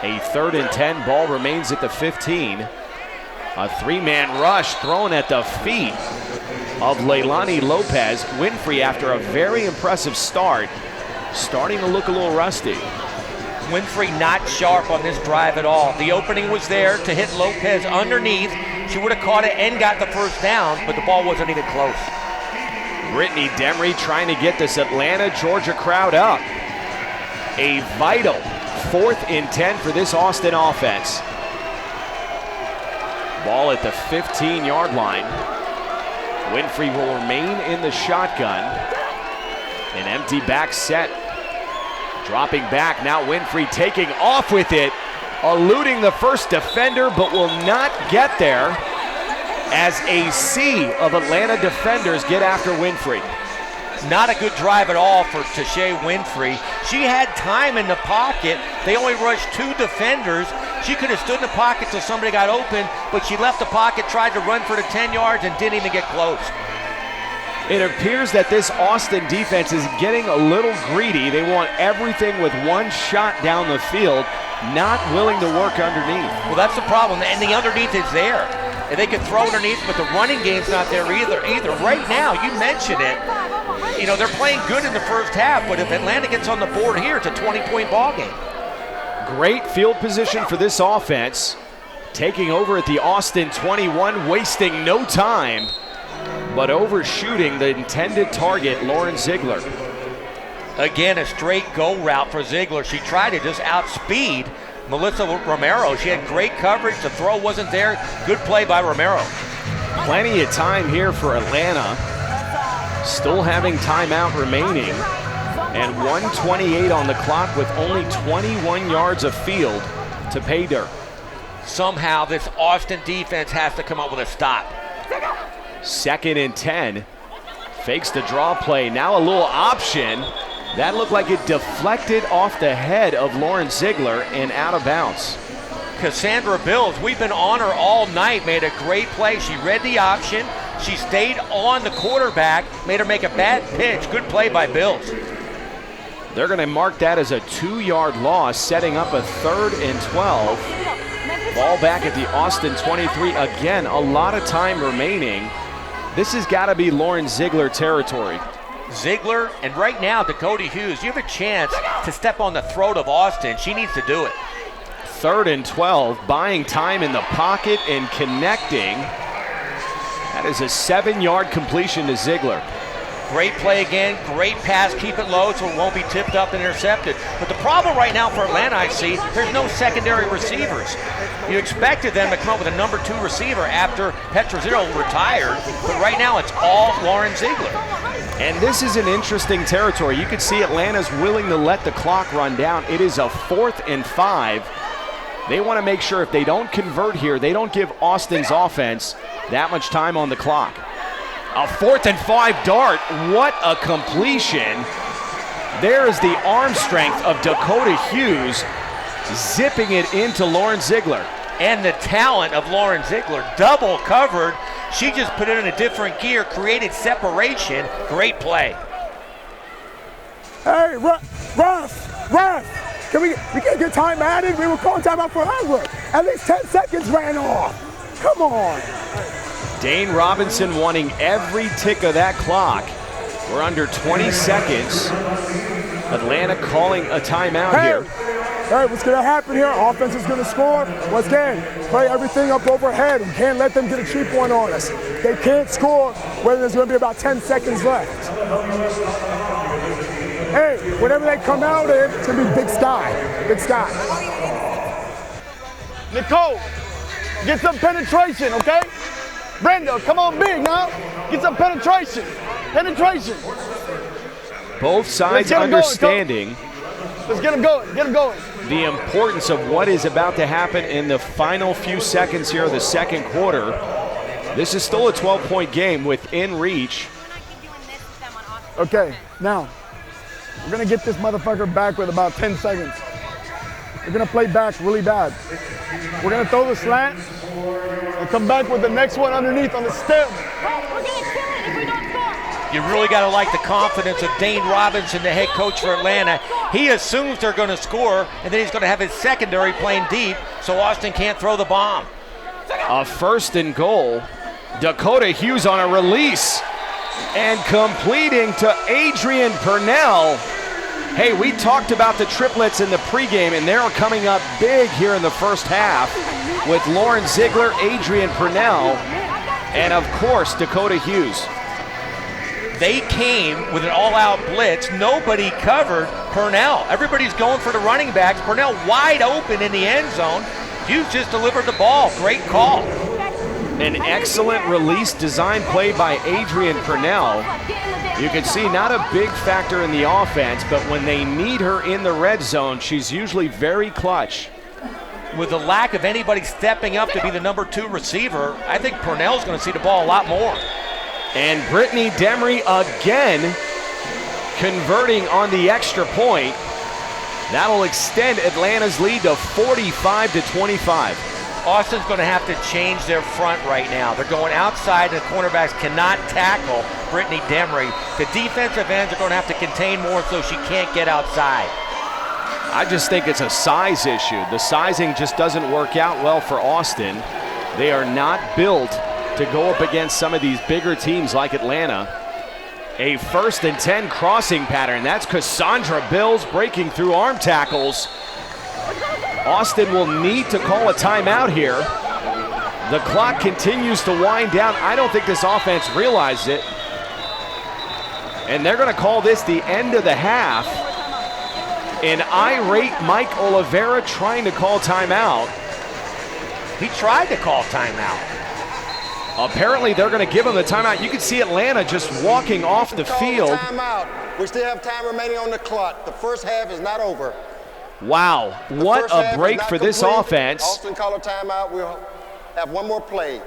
A 3rd and 10, ball remains at the 15. A 3-man rush thrown at the feet of Leilani Lopez. Winfrey, after a very impressive start, starting to look a little rusty. Winfrey not sharp on this drive at all. The opening was there to hit Lopez underneath. She would have caught it and got the first down, but the ball wasn't even close. Brittany Demery trying to get this Atlanta, Georgia crowd up. A vital 4th and 10 for this Austin offense. Ball at the 15-yard line. Winfrey will remain in the shotgun. An empty back set. Dropping back, now Winfrey taking off with it, eluding the first defender, but will not get there as a sea of Atlanta defenders get after Winfrey. Not a good drive at all for Tashay Winfrey. She had time in the pocket. They only rushed 2 defenders. She could have stood in the pocket till somebody got open, but she left the pocket, tried to run for the 10 yards, and didn't even get close. It appears that this Austin defense is getting a little greedy. They want everything with one shot down the field, not willing to work underneath. Well, that's the problem, and the underneath is there. And they can throw underneath, but the running game's not there either. Right now, you mentioned it, you know, they're playing good in the first half, but if Atlanta gets on the board here, it's a 20-point ball game. Great field position for this offense. Taking over at the Austin 21, wasting no time, but overshooting the intended target, Lauren Ziegler. Again, a straight go route for Ziegler. She tried to just outspeed Melissa Romero. She had great coverage. The throw wasn't there. Good play by Romero. Plenty of time here for Atlanta. Still having timeout remaining. And 1:28 on the clock with only 21 yards of field to pay dirt. Somehow this Austin defense has to come up with a stop. 2nd and 10. Fakes the draw play. Now a little option. That looked like it deflected off the head of Lauren Ziegler and out of bounds. Cassandra Bills, we've been on her all night, made a great play. She read the option. She stayed on the quarterback, made her make a bad pitch. Good play by Bills. They're going to mark that as a 2-yard loss, setting up a 3rd and 12. Ball back at the Austin 23. Again, a lot of time remaining. This has got to be Lauren Ziegler territory. Ziegler, and right now, Dakota Hughes, you have a chance to step on the throat of Austin. She needs to do it. 3rd and 12, buying time in the pocket and connecting. That is a 7-yard completion to Ziegler. Great play again, great pass, keep it low so it won't be tipped up and intercepted. But the problem right now for Atlanta, I see, there's no secondary receivers. You expected them to come up with a number 2 receiver after Petrozino retired, but right now it's all Lauren Ziegler. And this is an interesting territory. You can see Atlanta's willing to let the clock run down. It is a 4th and 5. They want to make sure if they don't convert here, they don't give Austin's offense that much time on the clock. A 4th and 5 dart. What a completion. There is the arm strength of Dakota Hughes zipping it into Lauren Ziegler. And the talent of Lauren Ziegler, double covered. She just put it in a different gear, created separation. Great play. Hey, ref, we can't get time added. We were calling time out forever. At least 10 seconds ran off. Come on. Dane Robinson wanting every tick of that clock. We're under 20 seconds. Atlanta calling a timeout here. Hey, what's going to happen here? Offense is going to score. Once again, play everything up overhead. We can't let them get a cheap one on us. They can't score when there's going to be about 10 seconds left. Hey, whenever they come out, it's going to be big sky. Big sky. Nicole, get some penetration, okay? Brenda, come on big now. Get some penetration. Penetration. Both sides understanding. Let's get them going. Get them going. The importance of what is about to happen in the final few seconds here of the second quarter. This is still a 12-point game within reach. Okay, now, we're going to get this motherfucker back with about 10 seconds. We're going to play back really bad. We're going to throw the slant and come back with the next one underneath on the stem. You really got to like the confidence of Dane Robinson, the head coach for Atlanta. He assumes they're going to score, and then he's going to have his secondary playing deep so Austin can't throw the bomb. A 1st and goal. Dakota Hughes on a release and completing to Adrian Purnell. Hey, we talked about the triplets in the pregame, and they're coming up big here in the first half with Lauren Ziegler, Adrian Purnell, and of course, Dakota Hughes. They came with an all-out blitz. Nobody covered Purnell. Everybody's going for the running backs. Purnell wide open in the end zone. Hughes just delivered the ball. Great call. An excellent release design play by Adrian Purnell. You can see not a big factor in the offense, but when they need her in the red zone, she's usually very clutch. With the lack of anybody stepping up to be the number 2 receiver, I think Purnell's going to see the ball a lot more. And Brittany Demery again converting on the extra point. That'll extend Atlanta's lead to 45-25. Austin's going to have to change their front right now. They're going outside, and the cornerbacks cannot tackle Brittany Demery. The defensive ends are going to have to contain more so she can't get outside. I just think it's a size issue. The sizing just doesn't work out well for Austin. They are not built to go up against some of these bigger teams like Atlanta. A 1st and 10 crossing pattern. That's Cassandra Bills breaking through arm tackles. Austin will need to call a timeout here. The clock continues to wind down. I don't think this offense realized it. And they're going to call this the end of the half. An irate Mike Oliveira trying to call timeout. He tried to call timeout. Apparently they're going to give him the timeout. You can see Atlanta just walking off the field. Timeout. We still have time remaining on the clock. The first half is not over. Wow, what a break for this offense. Austin called a timeout. We'll have one more play.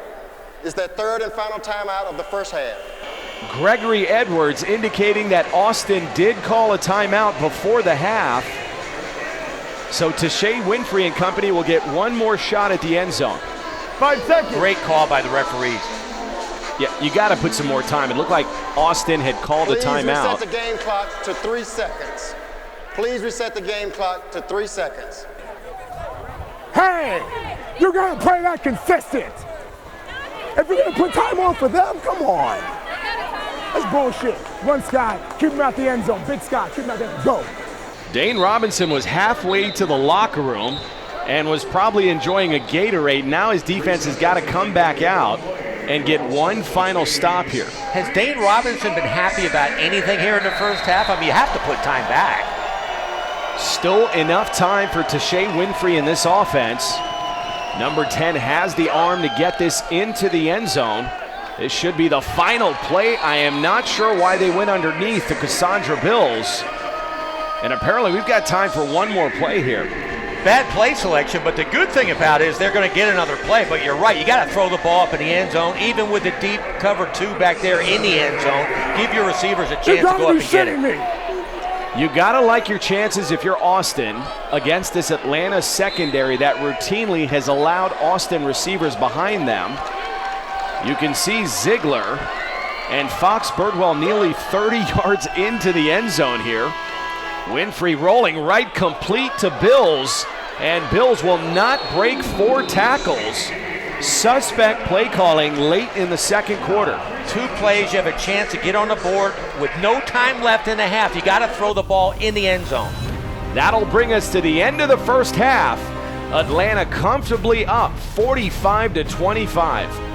It's that 3rd and final timeout of the first half. Gregory Edwards indicating that Austin did call a timeout before the half. So Tashay Winfrey and company will get one more shot at the end zone. 5 seconds. Great call by the referees. Yeah, you got to put some more time. It looked like Austin had called a timeout. Please reset the game clock to 3 seconds. Please reset the game clock to 3 seconds. Hey, you gotta play that consistent. If you're gonna put time on for them, come on. That's bullshit. Run Scott, keep him out the end zone. Big Scott, keep him out there. Go. Dane Robinson was halfway to the locker room and was probably enjoying a Gatorade. Now his defense has got to come back out and get one final stop here. Has Dane Robinson been happy about anything here in the first half? I mean, you have to put time back. Still enough time for Tashay Winfrey in this offense. Number 10 has the arm to get this into the end zone. This should be the final play. I am not sure why they went underneath to Cassandra Bills. And apparently we've got time for one more play here. Bad play selection, but the good thing about it is they're going to get another play. But you're right, you got to throw the ball up in the end zone, even with the deep cover 2 back there in the end zone. Give your receivers a chance to go up and get it. You got to like your chances if you're Austin against this Atlanta secondary that routinely has allowed Austin receivers behind them. You can see Ziegler and Fox Birdwell nearly 30 yards into the end zone here. Winfrey rolling right complete to Bills, and Bills will not break 4 tackles. Suspect play calling late in the second quarter. 2 plays, you have a chance to get on the board with no time left in the half. You got to throw the ball in the end zone. That'll bring us to the end of the first half. Atlanta comfortably up 45-25.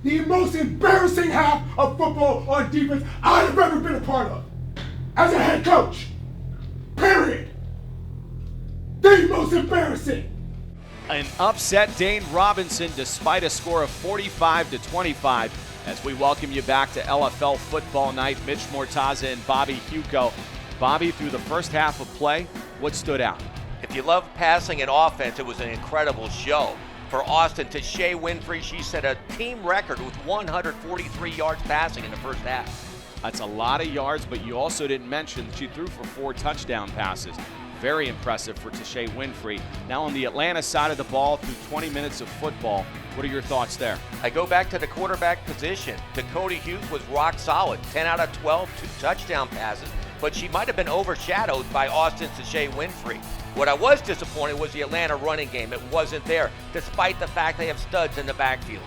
The most embarrassing half of football on defense I've ever been a part of. As a head coach. Period. The most embarrassing. An upset Dane Robinson despite a score of 45-25 as we welcome you back to LFL Football Night. Mitch Mortaza and Bobby Hugo. Bobby, through the first half of play, what stood out? If you love passing and offense, it was an incredible show. For Austin, Tashay Winfrey, she set a team record with 143 yards passing in the first half. That's a lot of yards, but you also didn't mention she threw for 4 touchdown passes. Very impressive for Tashay Winfrey. Now on the Atlanta side of the ball through 20 minutes of football, what are your thoughts there? I go back to the quarterback position. Dakota Hughes was rock solid, 10 out of 12, 2 touchdown passes, but she might have been overshadowed by Austin's Tashay Winfrey. What I was disappointed was the Atlanta running game. It wasn't there, despite the fact they have studs in the backfield.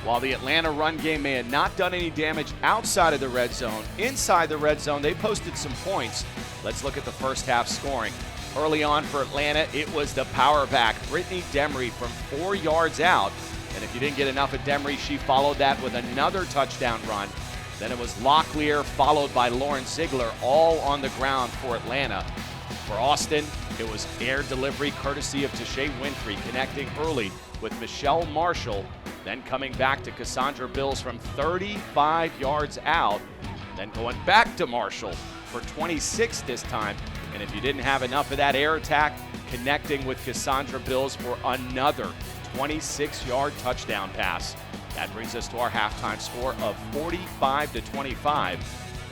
While the Atlanta run game may have not done any damage outside of the red zone, inside the red zone, they posted some points. Let's look at the first half scoring. Early on for Atlanta, it was the power back, Brittany Demery, from 4 yards out. And if you didn't get enough of Demery, she followed that with another touchdown run. Then it was Locklear, followed by Lauren Ziegler, all on the ground for Atlanta. For Austin, it was air delivery courtesy of Tashay Winfrey, connecting early with Michelle Marshall, then coming back to Cassandra Bills from 35 yards out, then going back to Marshall for 26 this time. And if you didn't have enough of that air attack, connecting with Cassandra Bills for another 26-yard touchdown pass. That brings us to our halftime score of 45-25.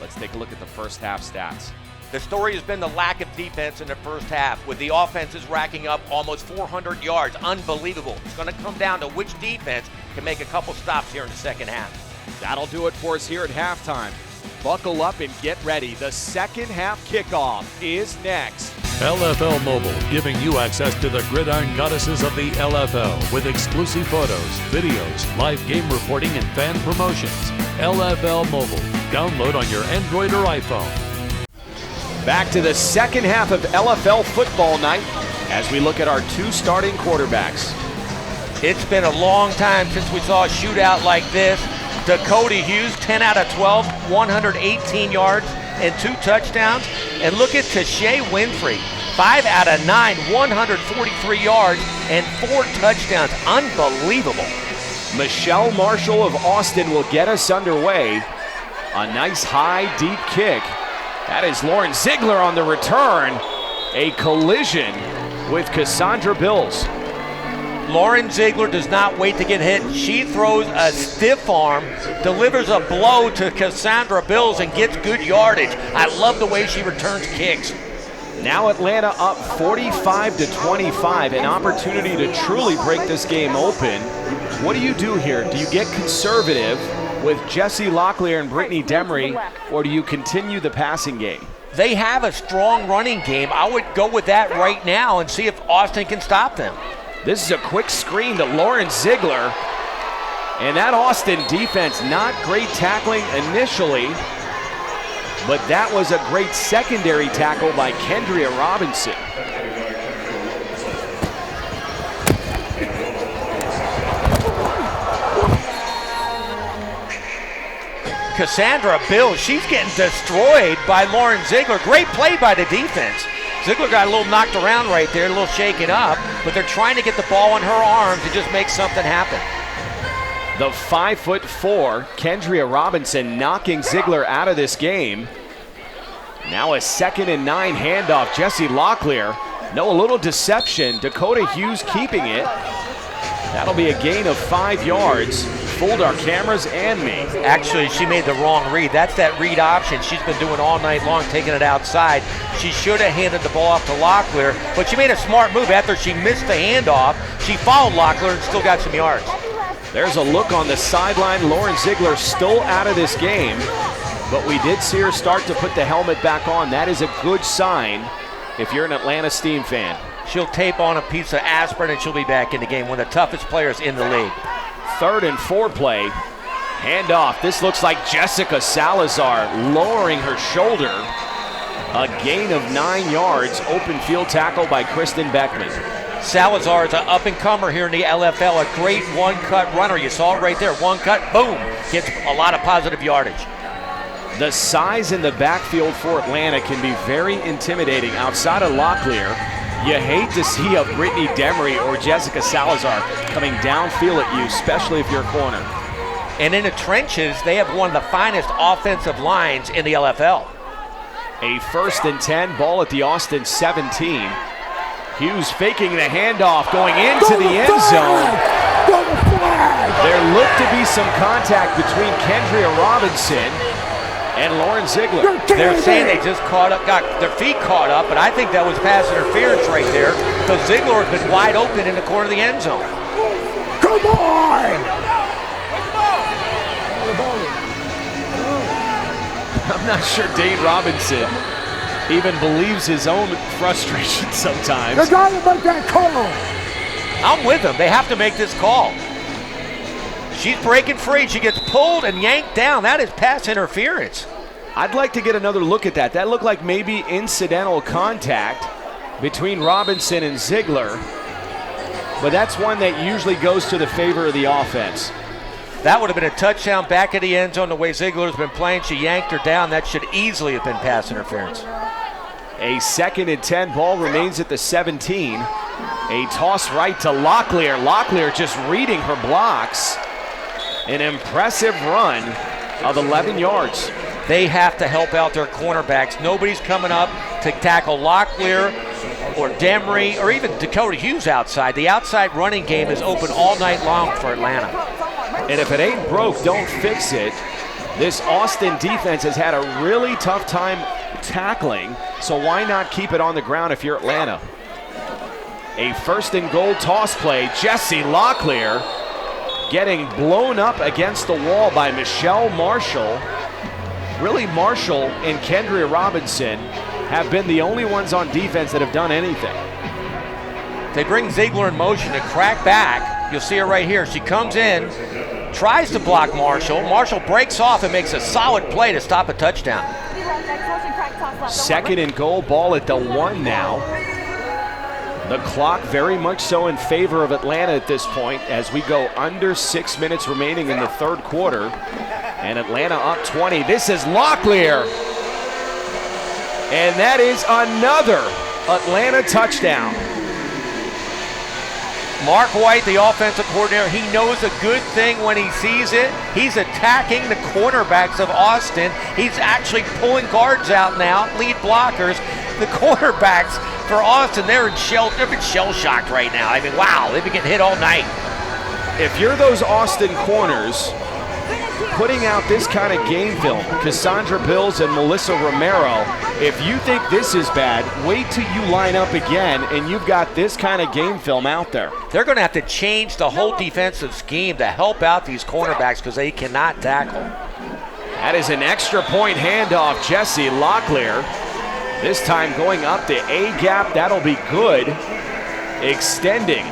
Let's take a look at the first half stats. The story has been the lack of defense in the first half, with the offenses racking up almost 400 yards. Unbelievable. It's going to come down to which defense can make a couple stops here in the second half. That'll do it for us here at halftime. Buckle up and get ready. The second half kickoff is next. LFL Mobile, giving you access to the gridiron goddesses of the LFL with exclusive photos, videos, live game reporting, and fan promotions. LFL Mobile. Download on your Android or iPhone. Back to the second half of LFL football night as we look at our two starting quarterbacks. It's been a long time since we saw a shootout like this. Dakota Hughes, 10 out of 12, 118 yards and 2 touchdowns. And look at Tashay Winfrey, 5 out of 9, 143 yards and 4 touchdowns. Unbelievable. Michelle Marshall of Austin will get us underway. A nice high, deep kick. That is Lauren Ziegler on the return. A collision with Cassandra Bills. Lauren Ziegler does not wait to get hit. She throws a stiff arm, delivers a blow to Cassandra Bills, and gets good yardage. I love the way she returns kicks. Now Atlanta up 45-25, an opportunity to truly break this game open. What do you do here? Do you get conservative with Jessie Locklear and Brittany Demery, or do you continue the passing game? They have a strong running game. I would go with that right now and see if Austin can stop them. This is a quick screen to Lauren Ziegler. And that Austin defense, not great tackling initially, but that was a great secondary tackle by Kendria Robinson. Cassandra Bills, she's getting destroyed by Lauren Ziegler. Great play by the defense. Ziegler got a little knocked around right there, a little shaken up, but they're trying to get the ball in her arms to just make something happen. The 5'4" Kendria Robinson knocking Ziegler out of this game. Now a 2nd and 9 handoff. Jessie Locklear. No, a little deception. Dakota Hughes keeping it. That'll be a gain of 5 yards. Fooled our cameras and me. Actually, she made the wrong read. That's that read option she's been doing all night long, taking it outside. She should have handed the ball off to Locklear, but she made a smart move after she missed the handoff. She followed Locklear and still got some yards. There's a look on the sideline. Lauren Ziegler still out of this game, but we did see her start to put the helmet back on. That is a good sign if you're an Atlanta Steam fan. She'll tape on a piece of aspirin and she'll be back in the game. One of the toughest players in the league. 3rd and 4 play. Handoff. This looks like Jessica Salazar lowering her shoulder. A gain of 9 yards. Open field tackle by Kristen Beckman. Salazar is an up-and-comer here in the LFL. A great one-cut runner. You saw it right there. One cut, boom. Gets a lot of positive yardage. The size in the backfield for Atlanta can be very intimidating. Outside of Locklear, you hate to see a Brittany Demery or Jessica Salazar coming downfield at you, especially if you're a corner. And in the trenches, they have one of the finest offensive lines in the LFL. A 1st and 10, ball at the Austin 17. Hughes faking the handoff, going into the end zone. There looked to be some contact between Kendria Robinson and Lauren Ziegler. They're saying they just got their feet caught up, but I think that was pass interference right there because Ziegler has been wide open in the corner of the end zone. Come on! I'm not sure Dane Robinson even believes his own frustration sometimes. They gotta make that call. I'm with them. They have to make this call. She's breaking free. She gets pulled and yanked down. That is pass interference. I'd like to get another look at that. That looked like maybe incidental contact between Robinson and Ziegler, but that's one that usually goes to the favor of the offense. That would have been a touchdown back of the end zone the way Ziegler's been playing. She yanked her down. That should easily have been pass interference. A 2nd and 10, ball remains at the 17. A toss right to Locklear. Locklear just reading her blocks. An impressive run of 11 yards. They have to help out their cornerbacks. Nobody's coming up to tackle Locklear or Demery or even Dakota Hughes outside. The outside running game is open all night long for Atlanta. And if it ain't broke, don't fix it. This Austin defense has had a really tough time tackling, so why not keep it on the ground if you're Atlanta? A 1st and goal toss play. Jesse Locklear getting blown up against the wall by Michelle Marshall. Really, Marshall and Kendria Robinson have been the only ones on defense that have done anything. They bring Ziegler in motion to crack back. You'll see her right here. She comes in, tries to block Marshall. Marshall breaks off and makes a solid play to stop a touchdown. 2nd and goal, ball at the 1 now. The clock very much so in favor of Atlanta at this point as we go under 6 minutes remaining in the 3rd quarter. And Atlanta up 20. This is Locklear. And that is another Atlanta touchdown. Mark White, the offensive coordinator, he knows a good thing when he sees it. He's attacking the cornerbacks of Austin. He's actually pulling guards out now, lead blockers. The quarterbacks for Austin, they've been shell-shocked right now. I mean, wow, they've been getting hit all night. If you're those Austin corners putting out this kind of game film, Cassandra Bills and Melissa Romero, if you think this is bad, wait till you line up again and you've got this kind of game film out there. They're going to have to change the whole defensive scheme to help out these cornerbacks because they cannot tackle. That is an extra point handoff, Jesse Locklear. This time going up the A-gap, that'll be good. Extending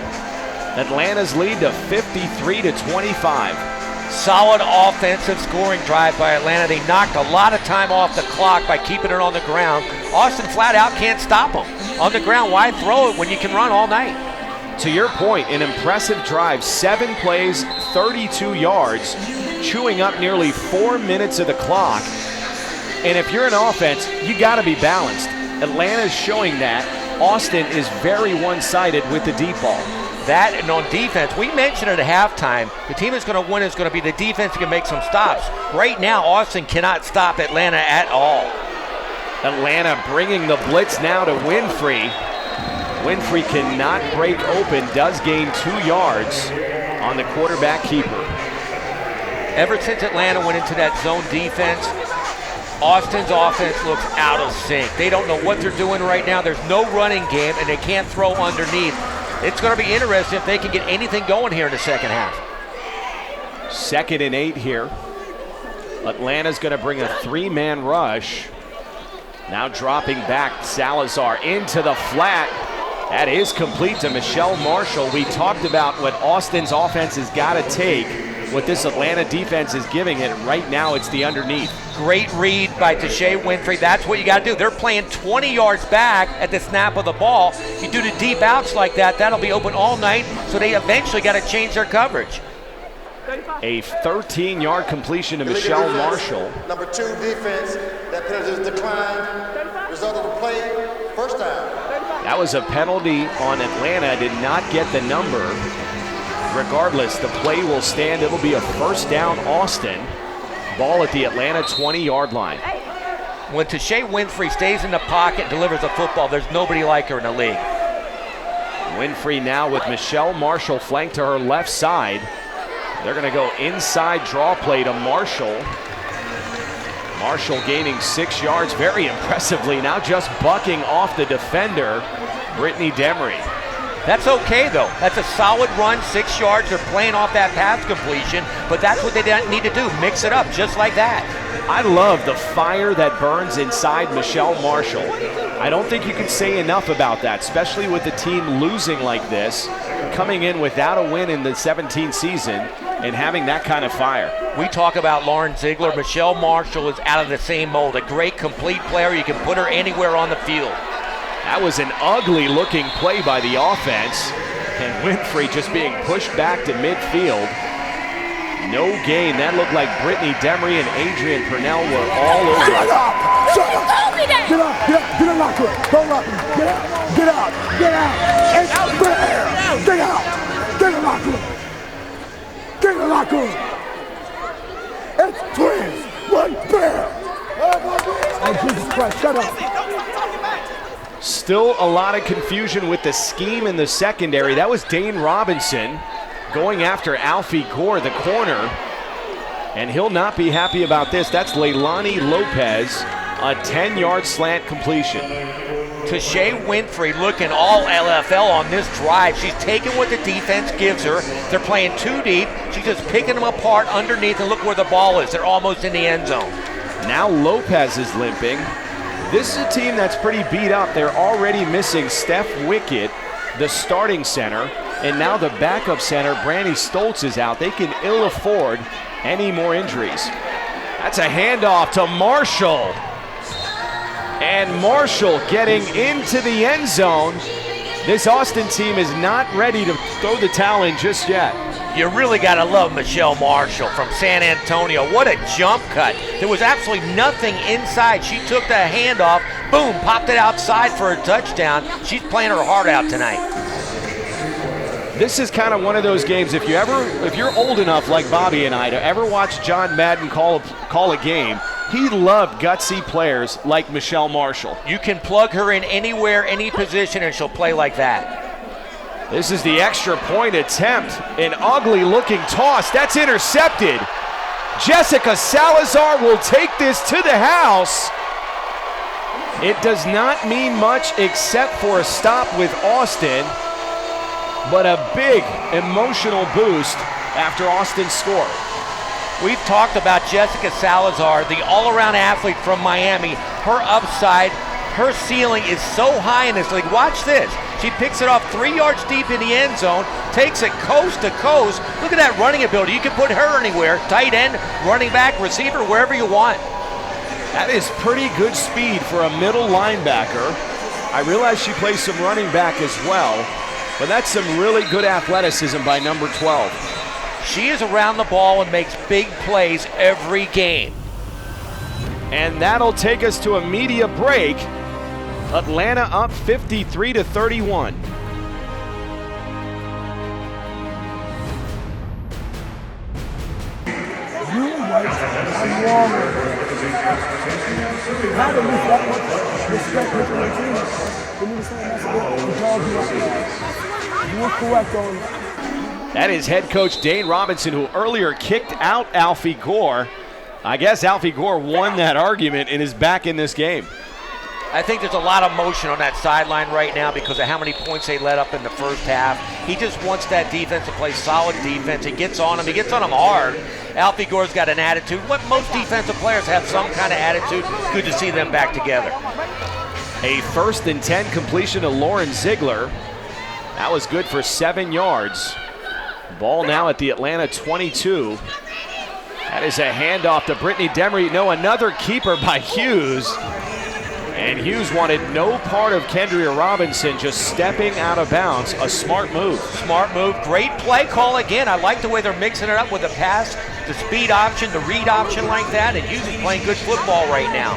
Atlanta's lead to 53-25. Solid offensive scoring drive by Atlanta. They knocked a lot of time off the clock by keeping it on the ground. Austin flat out can't stop them. On the ground, why throw it when you can run all night? To your point, an impressive drive, 7 plays, 32 yards, chewing up nearly 4 minutes of the clock. And if you're an offense, you got to be balanced. Atlanta's showing that. Austin is very one-sided with the deep ball. That and on defense, we mentioned it at halftime, the team that's going to win is going to be the defense that can make some stops. Right now, Austin cannot stop Atlanta at all. Atlanta bringing the blitz now to Winfrey. Winfrey cannot break open, does gain 2 yards on the quarterback keeper. Ever since Atlanta went into that zone defense, Austin's offense looks out of sync. They don't know what they're doing right now. There's no running game, and they can't throw underneath. It's going to be interesting if they can get anything going here in the second half. 2nd and 8 here. Atlanta's going to bring a 3-man rush. Now dropping back, Salazar into the flat. That is complete to Michelle Marshall. We talked about what Austin's offense has got to take. What this Atlanta defense is giving it right now, it's the underneath. Great read by Tashay Winfrey. That's what you got to do. They're playing 20 yards back at the snap of the ball. You do the deep outs like that, that'll be open all night, so they eventually got to change their coverage. A 13-yard completion to Michelle Marshall. Number 2 defense, that penalty is declined. Result of the play, first down. That was a penalty on Atlanta, did not get the number. Regardless, the play will stand. It'll be a first down, Austin. Ball at the Atlanta 20-yard line. When Tashay Winfrey stays in the pocket and delivers a football, there's nobody like her in the league. Winfrey now with Michelle Marshall flanked to her left side. They're going to go inside draw play to Marshall. Marshall gaining 6 yards very impressively, now just bucking off the defender, Brittany Demery. That's okay, though. That's a solid run, 6 yards. They're playing off that pass completion, but that's what they need to do, mix it up just like that. I love the fire that burns inside Michelle Marshall. I don't think you can say enough about that, especially with the team losing like this, coming in without a win in the 17th season and having that kind of fire. We talk about Lauren Ziegler. Michelle Marshall is out of the same mold. A great complete player. You can put her anywhere on the field. That was an ugly-looking play by the offense, and Winfrey just being pushed back to midfield. No gain. That looked like Brittany Demery and Adrian Purnell were all over. Get up! Get up! Get up! Get up! the locker room. Go locker room. Get out. Get out. Get out. It's fair. Get out. Get in the locker room. Get in the locker room. It's twins. One fair. Oh, Jesus Christ. Shut up. Still a lot of confusion with the scheme in the secondary. That was Dane Robinson going after Alfie Gore, the corner. And he'll not be happy about this. That's Leilani Lopez, a 10-yard slant completion. Tashay Winfrey looking all LFL on this drive. She's taking what the defense gives her. They're playing too deep. She's just picking them apart underneath, and look where the ball is. They're almost in the end zone. Now Lopez is limping. This is a team that's pretty beat up. They're already missing Steph Wickett, the starting center, and now the backup center, Brandy Stoltz, is out. They can ill afford any more injuries. That's a handoff to Marshall. And Marshall getting into the end zone. This Austin team is not ready to throw the towel in just yet. You really got to love Michelle Marshall from San Antonio. What a jump cut. There was absolutely nothing inside. She took the handoff, boom, popped it outside for a touchdown. She's playing her heart out tonight. This is kind of one of those games, if you're old enough like Bobby and I to ever watch John Madden call a game, he loved gutsy players like Michelle Marshall. You can plug her in anywhere, any position, and she'll play like that. This is the extra point attempt. An ugly looking toss. That's intercepted. Jessica Salazar will take this to the house. It does not mean much except for a stop with Austin, but a big emotional boost after Austin scored. We've talked about Jessica Salazar, the all-around athlete from Miami. Her upside, her ceiling is so high in this league. Watch this. She picks it off 3 yards deep in the end zone, takes it coast to coast. Look at that running ability. You can put her anywhere. Tight end, running back, receiver, wherever you want. That is pretty good speed for a middle linebacker. I realize she plays some running back as well, but that's some really good athleticism by number 12. She is around the ball and makes big plays every game. And that'll take us to a media break. Atlanta up 53-31. That is head coach Dane Robinson, who earlier kicked out Alfie Gore. I guess Alfie Gore won that argument and is back in this game. I think there's a lot of motion on that sideline right now because of how many points they let up in the first half. He just wants that defense to play solid defense. He gets on them. He gets on them hard. Alfie Gore's got an attitude. What most defensive players have some kind of attitude. Good to see them back together. A 1st and 10 completion to Lauren Ziegler. That was good for 7 yards. Ball now at the Atlanta 22. That is a handoff to Brittany Demery. No, another keeper by Hughes. And Hughes wanted no part of Kendria Robinson, just stepping out of bounds. A smart move. Smart move. Great play call again. I like the way they're mixing it up with the pass, the speed option, the read option like that. And Hughes is playing good football right now.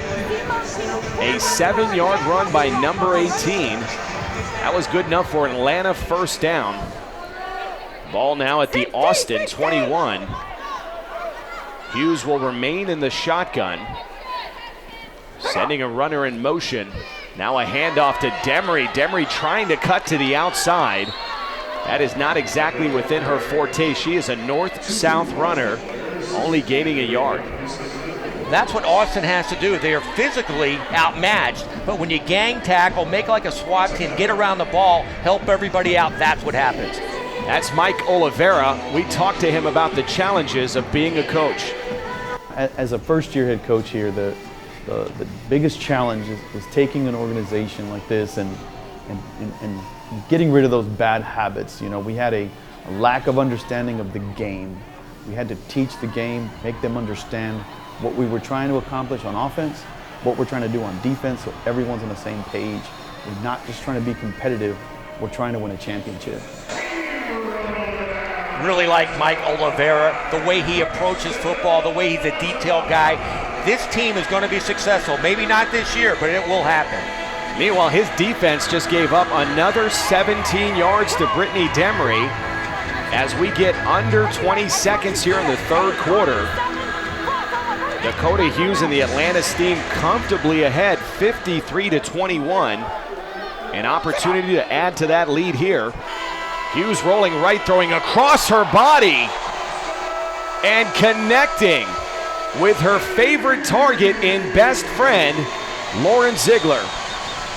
A 7-yard run by number 18. That was good enough for an Atlanta 1st down. Ball now at the Austin 21. Hughes will remain in the shotgun. Sending a runner in motion. Now a handoff to Demery. Demery trying to cut to the outside. That is not exactly within her forte. She is a north-south runner, only gaining a yard. That's what Austin has to do. They are physically outmatched, but when you gang tackle, make like a SWAT team, get around the ball, help everybody out, that's what happens. That's Mike Oliveira. We talked to him about the challenges of being a coach. As a first-year head coach here, the biggest challenge is taking an organization like this and getting rid of those bad habits. You know, we had a lack of understanding of the game. We had to teach the game, make them understand what we were trying to accomplish on offense, what we're trying to do on defense, so everyone's on the same page. We're not just trying to be competitive, we're trying to win a championship. Really like Mike Oliveira, the way he approaches football, the way he's a detailed guy. This team is going to be successful. Maybe not this year, but it will happen. Meanwhile, his defense just gave up another 17 yards to Brittany Demery as we get under 20 seconds here in the third quarter. Dakota Hughes and the Atlanta Steam comfortably ahead, 53-21. An opportunity to add to that lead here. Hughes rolling right, throwing across her body and connecting with her favorite target in best friend, Lauren Ziegler.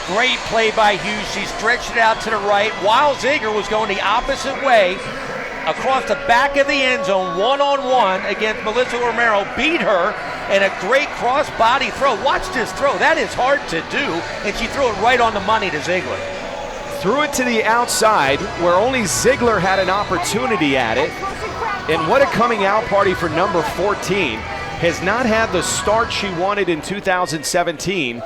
Great play by Hughes. She stretched it out to the right while Ziegler was going the opposite way across the back of the end zone, one-on-one against Melissa Romero, beat her, and a great cross-body throw. Watch this throw. That is hard to do, and she threw it right on the money to Ziegler. Threw it to the outside where only Ziegler had an opportunity at it, and what a coming out party for number 14. Has not had the start she wanted in 2017.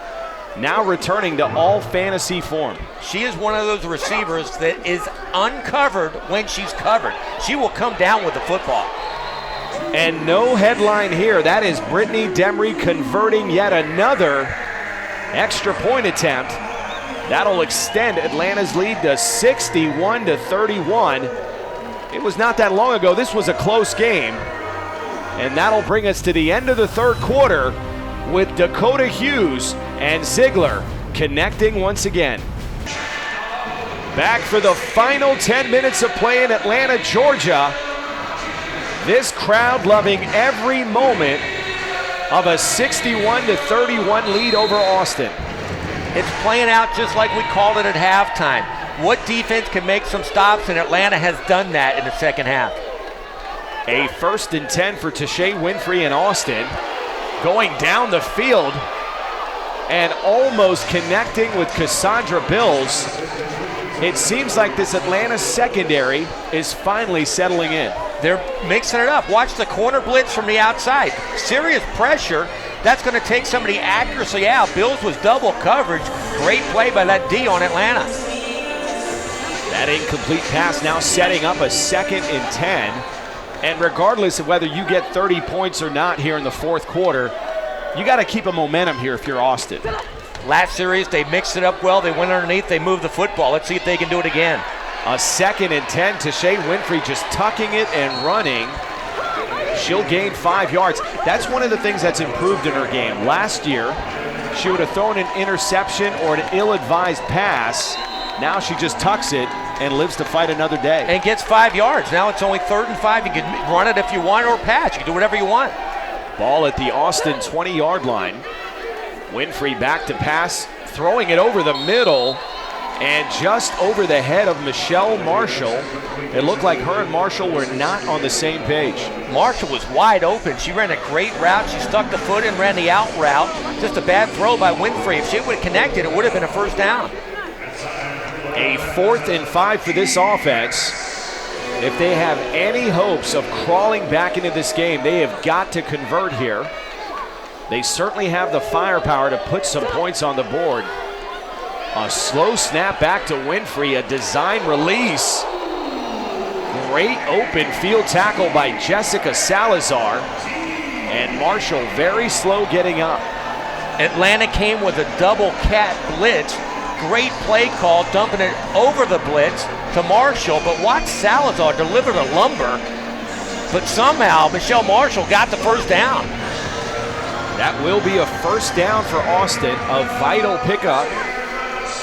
Now returning to all fantasy form. She is one of those receivers that is uncovered when she's covered. She will come down with the football. And no headline here. That is Brittany Demery converting yet another extra point attempt. That'll extend Atlanta's lead to 61-31. It was not that long ago. This was a close game. And that'll bring us to the end of the third quarter with Dakota Hughes and Ziegler connecting once again. Back for the final 10 minutes of play in Atlanta, Georgia. This crowd loving every moment of a 61-31 lead over Austin. It's playing out just like we called it at halftime. What defense can make some stops, and Atlanta has done that in the second half. A 1st and 10 for Tashay Winfrey in Austin. Going down the field and almost connecting with Cassandra Bills. It seems like this Atlanta secondary is finally settling in. They're mixing it up. Watch the corner blitz from the outside. Serious pressure. That's going to take some of the accuracy out. Bills was double coverage. Great play by that D on Atlanta. That incomplete pass now setting up a 2nd and 10. And regardless of whether you get 30 points or not here in the fourth quarter, you got to keep a momentum here if you're Austin. Last series, they mixed it up well. They went underneath. They moved the football. Let's see if they can do it again. A 2nd and 10. Tashay Winfrey just tucking it and running. She'll gain 5 yards. That's one of the things that's improved in her game. Last year, she would have thrown an interception or an ill-advised pass. Now she just tucks it and lives to fight another day. And gets 5 yards. Now it's only 3rd and 5. You can run it if you want or pass. You can do whatever you want. Ball at the Austin 20-yard line. Winfrey back to pass, throwing it over the middle and just over the head of Michelle Marshall. It looked like her and Marshall were not on the same page. Marshall was wide open. She ran a great route. She stuck the foot in, ran the out route. Just a bad throw by Winfrey. If she would have connected, it would have been a 1st down. A 4th and 5 for this offense. If they have any hopes of crawling back into this game, they have got to convert here. They certainly have the firepower to put some points on the board. A slow snap back to Winfrey, a design release. Great open field tackle by Jessica Salazar. And Marshall very slow getting up. Atlanta came with a double cat blitz. Great play call, dumping it over the blitz to Marshall, but watch Salazar deliver the lumber. But somehow Michelle Marshall got the 1st down. That will be a 1st down for Austin, a vital pickup.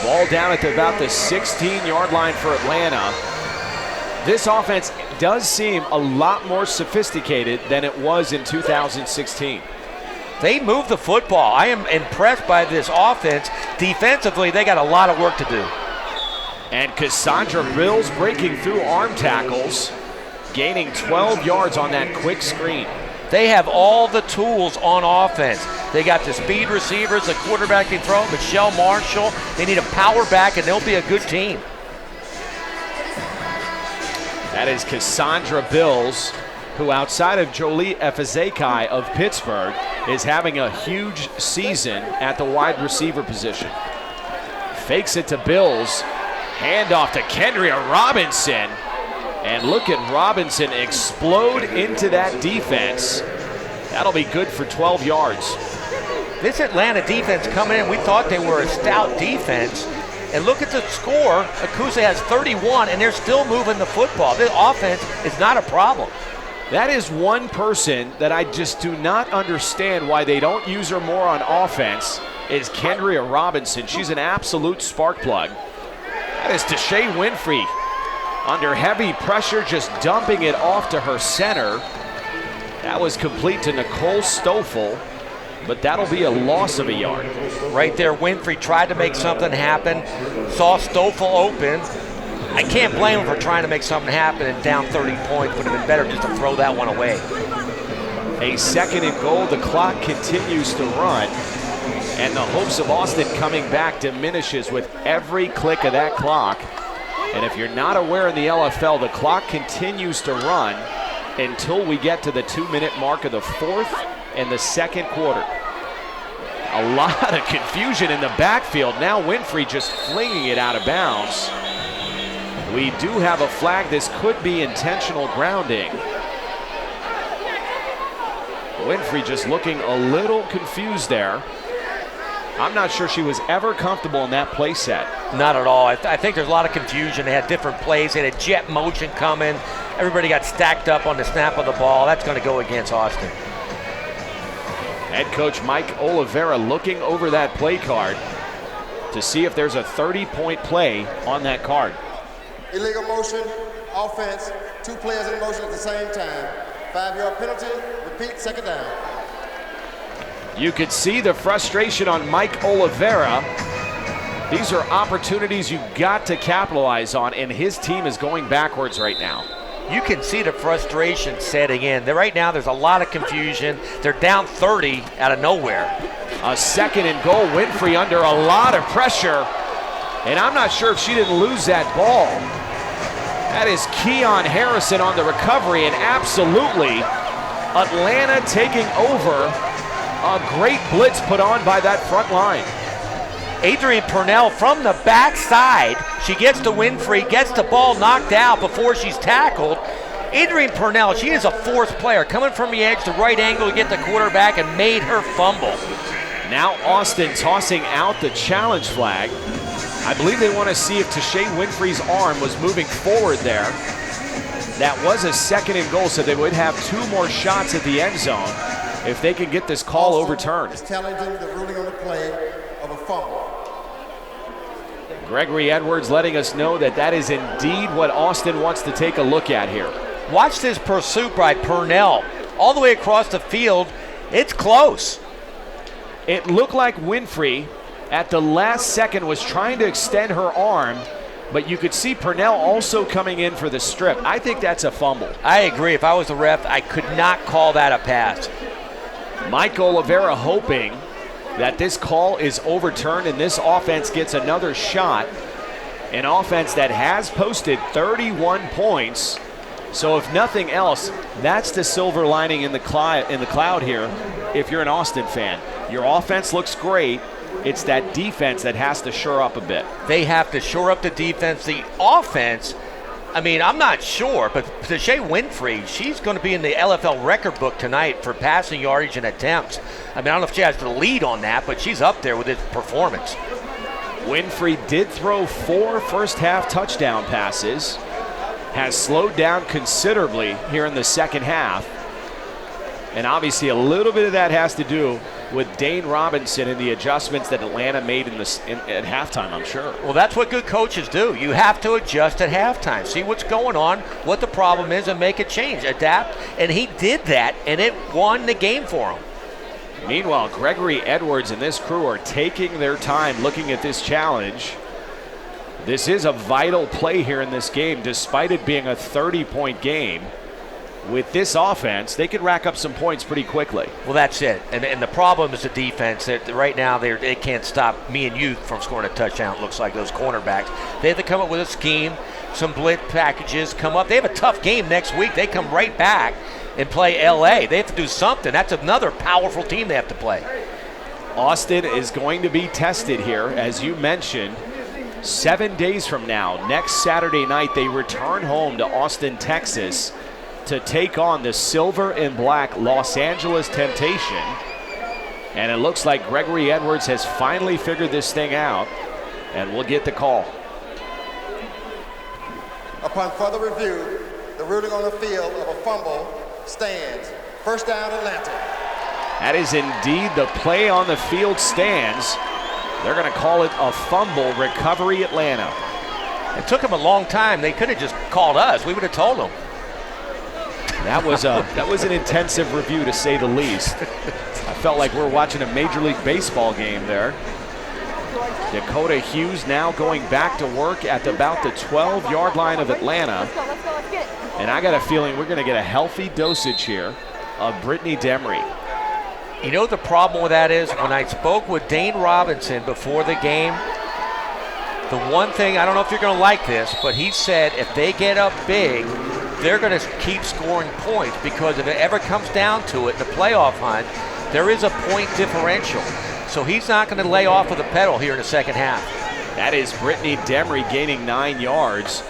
Ball down at about the 16-yard line for Atlanta. This offense does seem a lot more sophisticated than it was in 2016. They move the football. I am impressed by this offense. Defensively, they got a lot of work to do. And Cassandra Bills breaking through arm tackles, gaining 12 yards on that quick screen. They have all the tools on offense. They got the speed receivers, the quarterback can throw, Michelle Marshall. They need a power back, and they'll be a good team. That is Cassandra Bills, who outside of Jolie Efezekai of Pittsburgh is having a huge season at the wide receiver position. Fakes it to Bills, handoff to Kendria Robinson, and look at Robinson explode into that defense. That'll be good for 12 yards. This Atlanta defense coming in, we thought they were a stout defense. And look at the score. ACOUSTIC has 31, and they're still moving the football. The offense is not a problem. That is one person that I just do not understand why they don't use her more on offense is Kendria Robinson. She's an absolute spark plug. That is Tashay Winfrey under heavy pressure, just dumping it off to her center. That was complete to Nicole Stoffel, but that'll be a loss of a yard. Right there, Winfrey tried to make something happen, saw Stoffel open. I can't blame him for trying to make something happen and down 30 points. Would have been better just to throw that one away. A 2nd and goal. The clock continues to run, and the hopes of Austin coming back diminishes with every click of that clock. And if you're not aware in the LFL, the clock continues to run until we get to the 2-minute mark of the 4th and the 2nd quarter. A lot of confusion in the backfield. Now Winfrey just flinging it out of bounds. We do have a flag. This could be intentional grounding. Winfrey just looking a little confused there. I'm not sure she was ever comfortable in that play set. Not at all. I think there's a lot of confusion. They had different plays. They had a jet motion coming. Everybody got stacked up on the snap of the ball. That's going to go against Austin. Head coach Mike Oliveira looking over that play card to see if there's a 30-point play on that card. Illegal motion, offense, 2 players in motion at the same time. 5-yard penalty, repeat, 2nd down. You could see the frustration on Mike Oliveira. These are opportunities you got to capitalize on, and his team is going backwards right now. You can see the frustration setting in. Right now, there's a lot of confusion. They're down 30 out of nowhere. A 2nd and goal. Winfrey under a lot of pressure, and I'm not sure if she didn't lose that ball. That is Keon Harrison on the recovery, and absolutely Atlanta taking over. A great blitz put on by that front line. Adrian Purnell from the backside. She gets to Winfrey, gets the ball knocked out before she's tackled. Adrian Purnell, she is a force player, coming from the edge, the right angle to get the quarterback and made her fumble. Now Austin tossing out the challenge flag. I believe they want to see if Tashay Winfrey's arm was moving forward there. That was a 2nd and goal, so they would have 2 more shots at the end zone if they can get this call overturned. It's challenging the ruling on the play of a fumble. Gregory Edwards letting us know that that is indeed what Austin wants to take a look at here. Watch this pursuit by Purnell. All the way across the field, it's close. It looked like Winfrey at the last second was trying to extend her arm, but you could see Purnell also coming in for the strip. I think that's a fumble. I agree. If I was the ref, I could not call that a pass. Mike Oliveira hoping that this call is overturned and this offense gets another shot. An offense that has posted 31 points. So if nothing else, that's the silver lining in the cloud here if you're an Austin fan. Your offense looks great. It's that defense that has to shore up a bit. They have to shore up the defense. The offense, I mean, I'm not sure, but Tashay Winfrey, she's going to be in the LFL record book tonight for passing yardage and attempts. I mean, I don't know if she has the lead on that, but she's up there with this performance. Winfrey did throw 4 first-half touchdown passes, has slowed down considerably here in the 2nd half, and obviously a little bit of that has to do with Dane Robinson and the adjustments that Atlanta made at halftime, I'm sure. Well, that's what good coaches do. You have to adjust at halftime, see what's going on, what the problem is, and make a change, adapt, and he did that, and it won the game for him. Meanwhile, Gregory Edwards and this crew are taking their time looking at this challenge. This is a vital play here in this game, despite it being a 30-point game. With this offense, they could rack up some points pretty quickly. Well, that's it. And the problem is the defense. Right now, they can't stop me and you from scoring a touchdown, it looks like, those cornerbacks. They have to come up with a scheme, some blitz packages come up. They have a tough game next week. They come right back and play L.A. They have to do something. That's another powerful team they have to play. Austin is going to be tested here, as you mentioned. 7 days from now, next Saturday night, they return home to Austin, Texas, to take on the silver and black Los Angeles Temptation. And it looks like Gregory Edwards has finally figured this thing out, and we'll get the call. Upon further review, the ruling on the field of a fumble stands. First down, Atlanta. That is indeed the play on the field stands. They're going to call it a fumble recovery, Atlanta. It took them a long time. They could have just called us. We would have told them. That was an intensive review, to say the least. I felt like we're watching a Major League Baseball game there. Dakota Hughes now going back to work at about the 12-yard line of Atlanta. And I got a feeling we're going to get a healthy dosage here of Brittany Demery. You know what the problem with that is? When I spoke with Dane Robinson before the game, the one thing, I don't know if you're going to like this, but he said if they get up big, they're going to keep scoring points, because if it ever comes down to it in the playoff hunt, there is a point differential. So he's not going to lay off of the pedal here in the second half. That is Brittany Demery gaining 9 yards.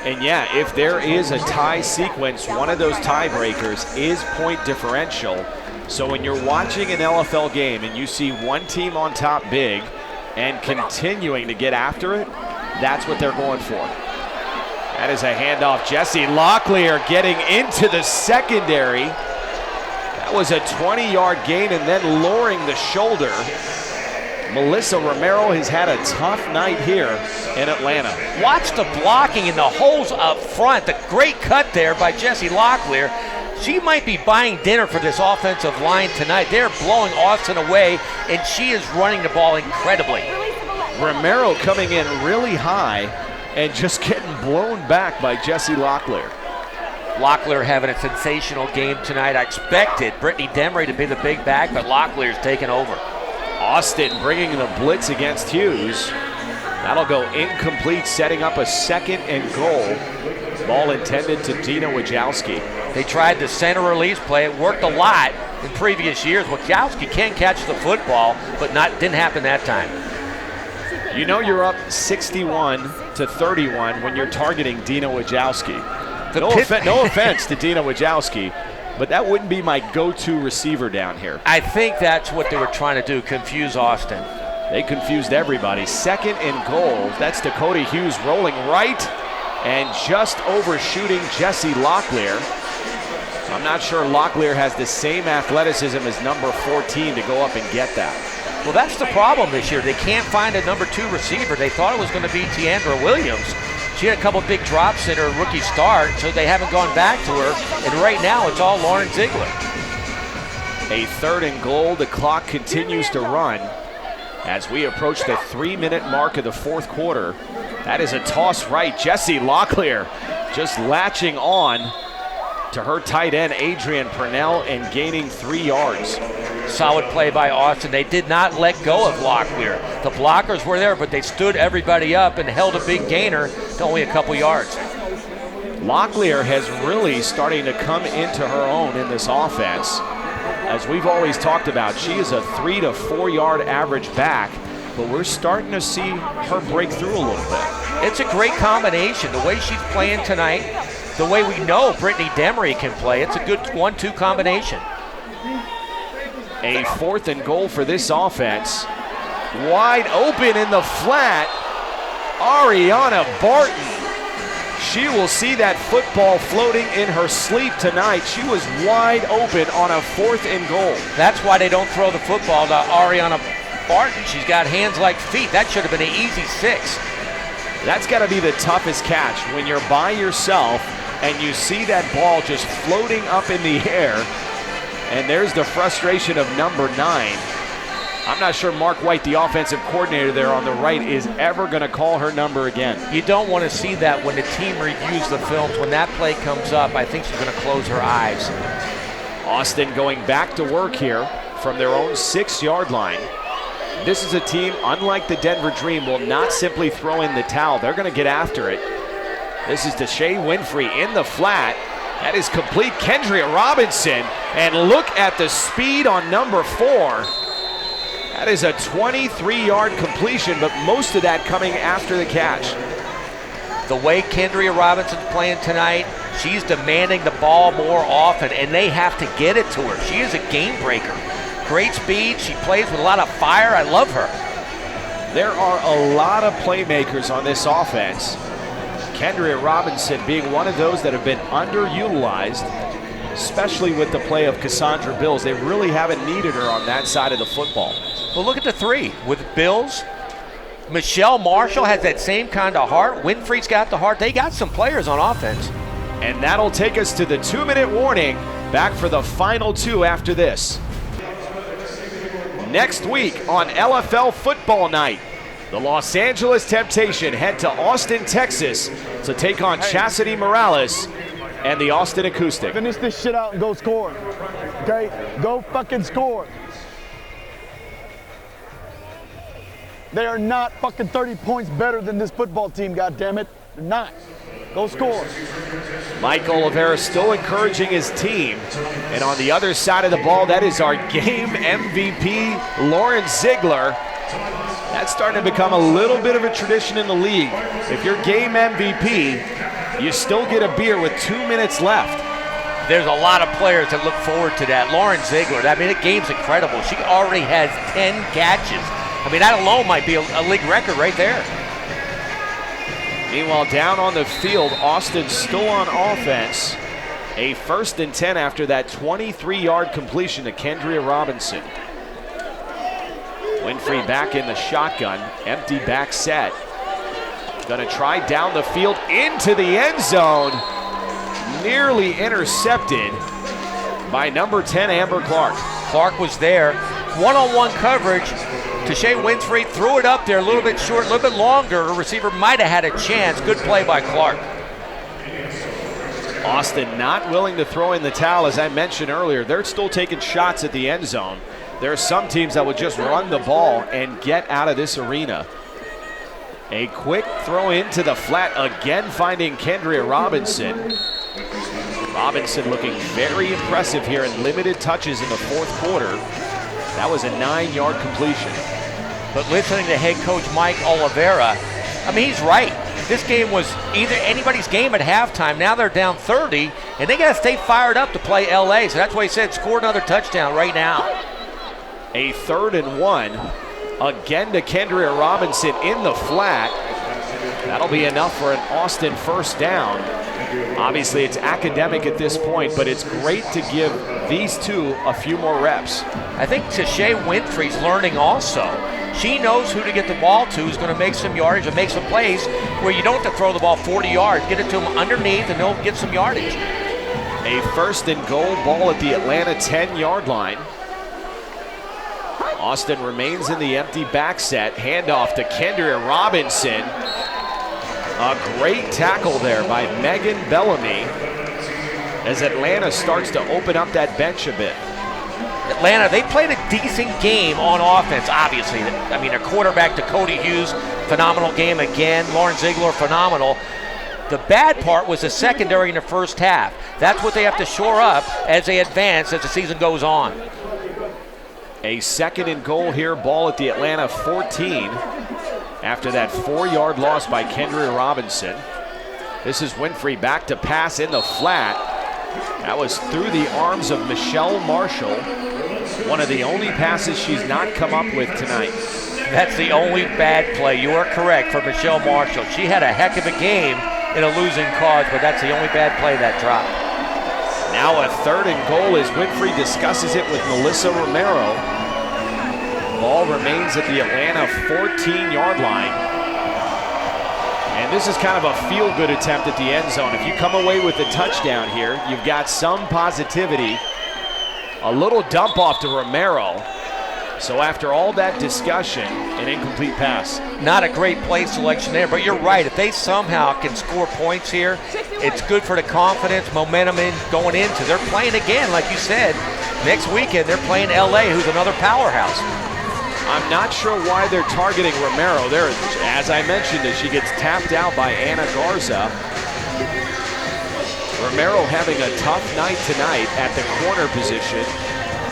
And yeah, if there is a tie sequence, one of those tiebreakers is point differential. So when you're watching an LFL game and you see one team on top big and continuing to get after it, that's what they're going for. That is a handoff. Jesse Locklear getting into the secondary. That was a 20-yard gain and then lowering the shoulder. Melissa Romero has had a tough night here in Atlanta. Watch the blocking in the holes up front. The great cut there by Jesse Locklear. She might be buying dinner for this offensive line tonight. They're blowing Austin away, and she is running the ball incredibly. Romero coming in really high and just getting blown back by Jesse Locklear. Locklear having a sensational game tonight. I expected Brittany Demery to be the big back, but Locklear's taken over. Austin bringing the blitz against Hughes. That'll go incomplete, setting up a 2nd and goal. Ball intended to Dina Wojcicki. They tried the center release play. It worked a lot in previous years. Wojcicki can catch the football, but didn't happen that time. You know you're up 61-31 when you're targeting Dina Wojcicki. No offense to Dina Wojcicki, but that wouldn't be my go-to receiver down here. I think that's what they were trying to do, confuse Austin. They confused everybody. 2nd and goal. That's Dakota Hughes rolling right and just overshooting Jesse Locklear. I'm not sure Locklear has the same athleticism as number 14 to go up and get that. Well, that's the problem this year. They can't find a number 2 receiver. They thought it was going to be Tiandra Williams. She had a couple big drops in her rookie start, so they haven't gone back to her. And right now, it's all Lauren Ziegler. A 3rd and goal. The clock continues to run as we approach the 3-minute mark of the 4th quarter. That is a toss right. Jesse Locklear just latching on to her tight end, Adrian Purnell, and gaining 3 yards. Solid play by Austin. They did not let go of Locklear. The blockers were there, but they stood everybody up and held a big gainer to only a couple yards. Locklear has really starting to come into her own in this offense. As we've always talked about, she is a 3 to 4 yard average back, but we're starting to see her break through a little bit. It's a great combination. The way she's playing tonight, the way we know Brittany Demery can play, it's a good 1-2 combination. A 4th and goal for this offense. Wide open in the flat. Ariana Barton. She will see that football floating in her sleep tonight. She was wide open on a 4th and goal. That's why they don't throw the football to Ariana Barton. She's got hands like feet. That should have been an easy 6. That's got to be the toughest catch when you're by yourself and you see that ball just floating up in the air. And there's the frustration of number 9. I'm not sure Mark White, the offensive coordinator there on the right, is ever going to call her number again. You don't want to see that when the team reviews the films. When that play comes up, I think she's going to close her eyes. Austin going back to work here from their own 6-yard line. This is a team, unlike the Denver Dream, will not simply throw in the towel. They're going to get after it. This is Deshae Winfrey in the flat. That is complete. Kendria Robinson. And look at the speed on number 4. That is a 23-yard completion, but most of that coming after the catch. The way Kendria Robinson's playing tonight, she's demanding the ball more often, and they have to get it to her. She is a game breaker. Great speed. She plays with a lot of fire. I love her. There are a lot of playmakers on this offense. Kendria Robinson being one of those that have been underutilized, especially with the play of Cassandra Bills. They really haven't needed her on that side of the football. Well, look at the three with Bills. Michelle Marshall has that same kind of heart. Winfrey's got the heart. They got some players on offense. And that'll take us to the 2-minute warning. Back for the final two after this. Next week on LFL Football Night, the Los Angeles Temptation head to Austin, Texas to take on Chastity Morales and the Austin Acoustic. Finish this shit out and go score. Okay? Go fucking score. They are not fucking 30 points better than this football team, goddammit. They're not. Go score. Mike Oliveira still encouraging his team. And on the other side of the ball, that is our game MVP, Lauren Ziegler. That's starting to become a little bit of a tradition in the league. If you're game MVP, you still get a beer with 2 minutes left. There's a lot of players that look forward to that. Lauren Ziegler, I mean, the game's incredible. She already has 10 catches. I mean, that alone might be a league record right there. Meanwhile, down on the field, Austin still on offense. A 1st and 10 after that 23-yard completion to Kendria Robinson. Winfrey back in the shotgun, empty back set. Gonna try down the field into the end zone. Nearly intercepted by number 10, Amber Clark. Clark was there. One-on-one coverage. Tashay Winfrey threw it up there a little bit short, a little bit longer. Her receiver might have had a chance. Good play by Clark. Austin not willing to throw in the towel, as I mentioned earlier. They're still taking shots at the end zone. There are some teams that would just run the ball and get out of this arena. A quick throw into the flat, again finding Kendria Robinson. Robinson looking very impressive here in limited touches in the 4th quarter. That was a 9-yard completion. But listening to head coach Mike Oliveira, I mean, he's right. This game was either anybody's game at halftime. Now they're down 30, and they got to stay fired up to play LA. So that's why he said score another touchdown right now. A 3rd and 1. Again to Kendria Robinson in the flat. That'll be enough for an Austin 1st down. Obviously, it's academic at this point, but it's great to give these two a few more reps. I think Tashay Winfrey's learning also. She knows who to get the ball to, who's going to make some yardage and make some plays where you don't have to throw the ball 40 yards. Get it to them underneath and they'll get some yardage. A 1st and goal, ball at the Atlanta 10-yard line. Austin remains in the empty back set. Handoff to Kendria Robinson. A great tackle there by Megan Bellamy as Atlanta starts to open up that bench a bit. Atlanta, they played a decent game on offense, obviously. I mean, their quarterback, Dakota Hughes, phenomenal game again. Lauren Ziegler, phenomenal. The bad part was the secondary in the first half. That's what they have to shore up as they advance as the season goes on. A 2nd and goal here, ball at the Atlanta 14 after that 4-yard loss by Kendria Robinson. This is Winfrey back to pass in the flat. That was through the arms of Michelle Marshall. One of the only passes she's not come up with tonight. That's the only bad play. You are correct for Michelle Marshall. She had a heck of a game in a losing cause, but that's the only bad play that dropped. Now a 3rd and goal as Winfrey discusses it with Melissa Romero. Ball remains at the Atlanta 14-yard line. And this is kind of a feel-good attempt at the end zone. If you come away with a touchdown here, you've got some positivity. A little dump off to Romero. So after all that discussion, an incomplete pass. Not a great play selection there, but you're right. If they somehow can score points here, it's good for the confidence, momentum going into. They're playing again, like you said. Next weekend, they're playing LA, who's another powerhouse. I'm not sure why they're targeting Romero there. As I mentioned, as she gets tapped out by Anna Garza. Romero having a tough night tonight at the corner position,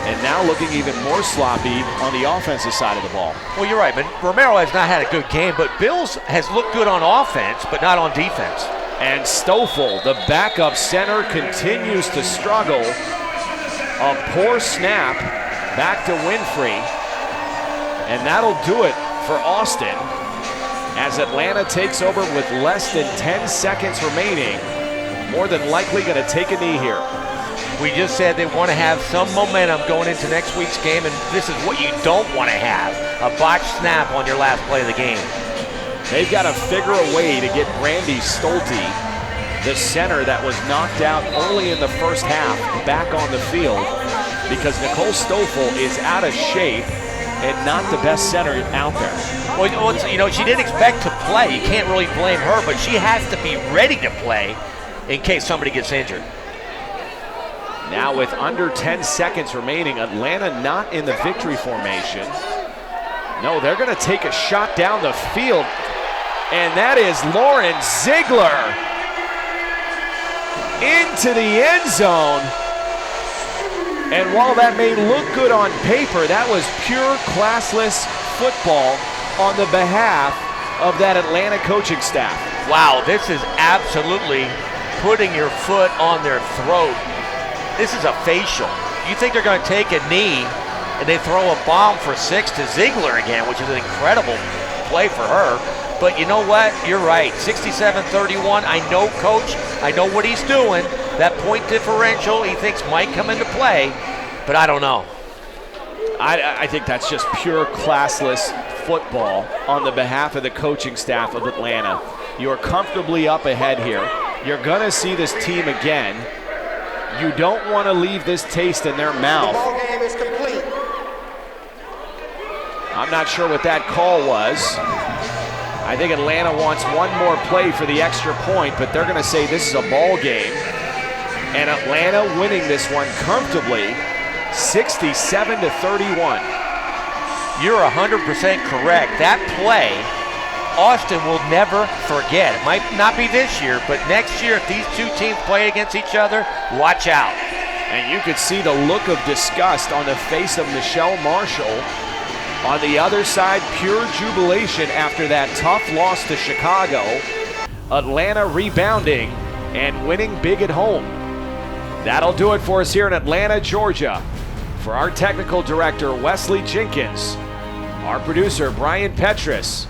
and now looking even more sloppy on the offensive side of the ball. Well, you're right, but Romero has not had a good game, but Bills has looked good on offense, but not on defense. And Stoffel, the backup center, continues to struggle. A poor snap Back to Winfrey. And that'll do it for Austin as Atlanta takes over with less than 10 seconds remaining. More than likely going to take a knee here. We just said they want to have some momentum going into next week's game, and this is what you don't want to have, a botched snap on your last play of the game. They've got to figure a way to get Brandy Stolte, the center that was knocked out early in the first half, back on the field, because Nicole Stoffel is out of shape and not the best center out there. Well, you know, she didn't expect to play. You can't really blame her, but she has to be ready to play in case somebody gets injured. Now with under 10 seconds remaining, Atlanta not in the victory formation. No, they're going to take a shot down the field, and that is Lauren Ziegler into the end zone. And while that may look good on paper, that was pure classless football on the behalf of that Atlanta coaching staff. Wow, this is absolutely putting your foot on their throat. This is a facial. You think they're going to take a knee and they throw a bomb for 6 to Ziegler again, which is an incredible play for her. But you know what? You're right. 67-31. I know Coach. I know what he's doing. That point differential he thinks might come into play, but I don't know. I think that's just pure classless football on the behalf of the coaching staff of Atlanta. You're comfortably up ahead here. You're going to see this team again. You don't want to leave this taste in their mouth. The ball game is complete. I'm not sure what that call was. I think Atlanta wants one more play for the extra point, but they're going to say this is a ball game. And Atlanta winning this one comfortably, 67-31. You're 100% correct. That play, Austin will never forget. It might not be this year, but next year, if these two teams play against each other, watch out. And you could see the look of disgust on the face of Michelle Marshall. On the other side, pure jubilation after that tough loss to Chicago. Atlanta rebounding and winning big at home. That'll do it for us here in Atlanta, Georgia. For our technical director, Wesley Jenkins, our producer, Brian Petrus,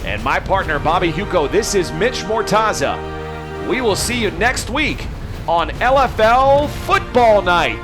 and my partner, Bobby Huco, this is Mitch Mortaza. We will see you next week on LFL Football Night.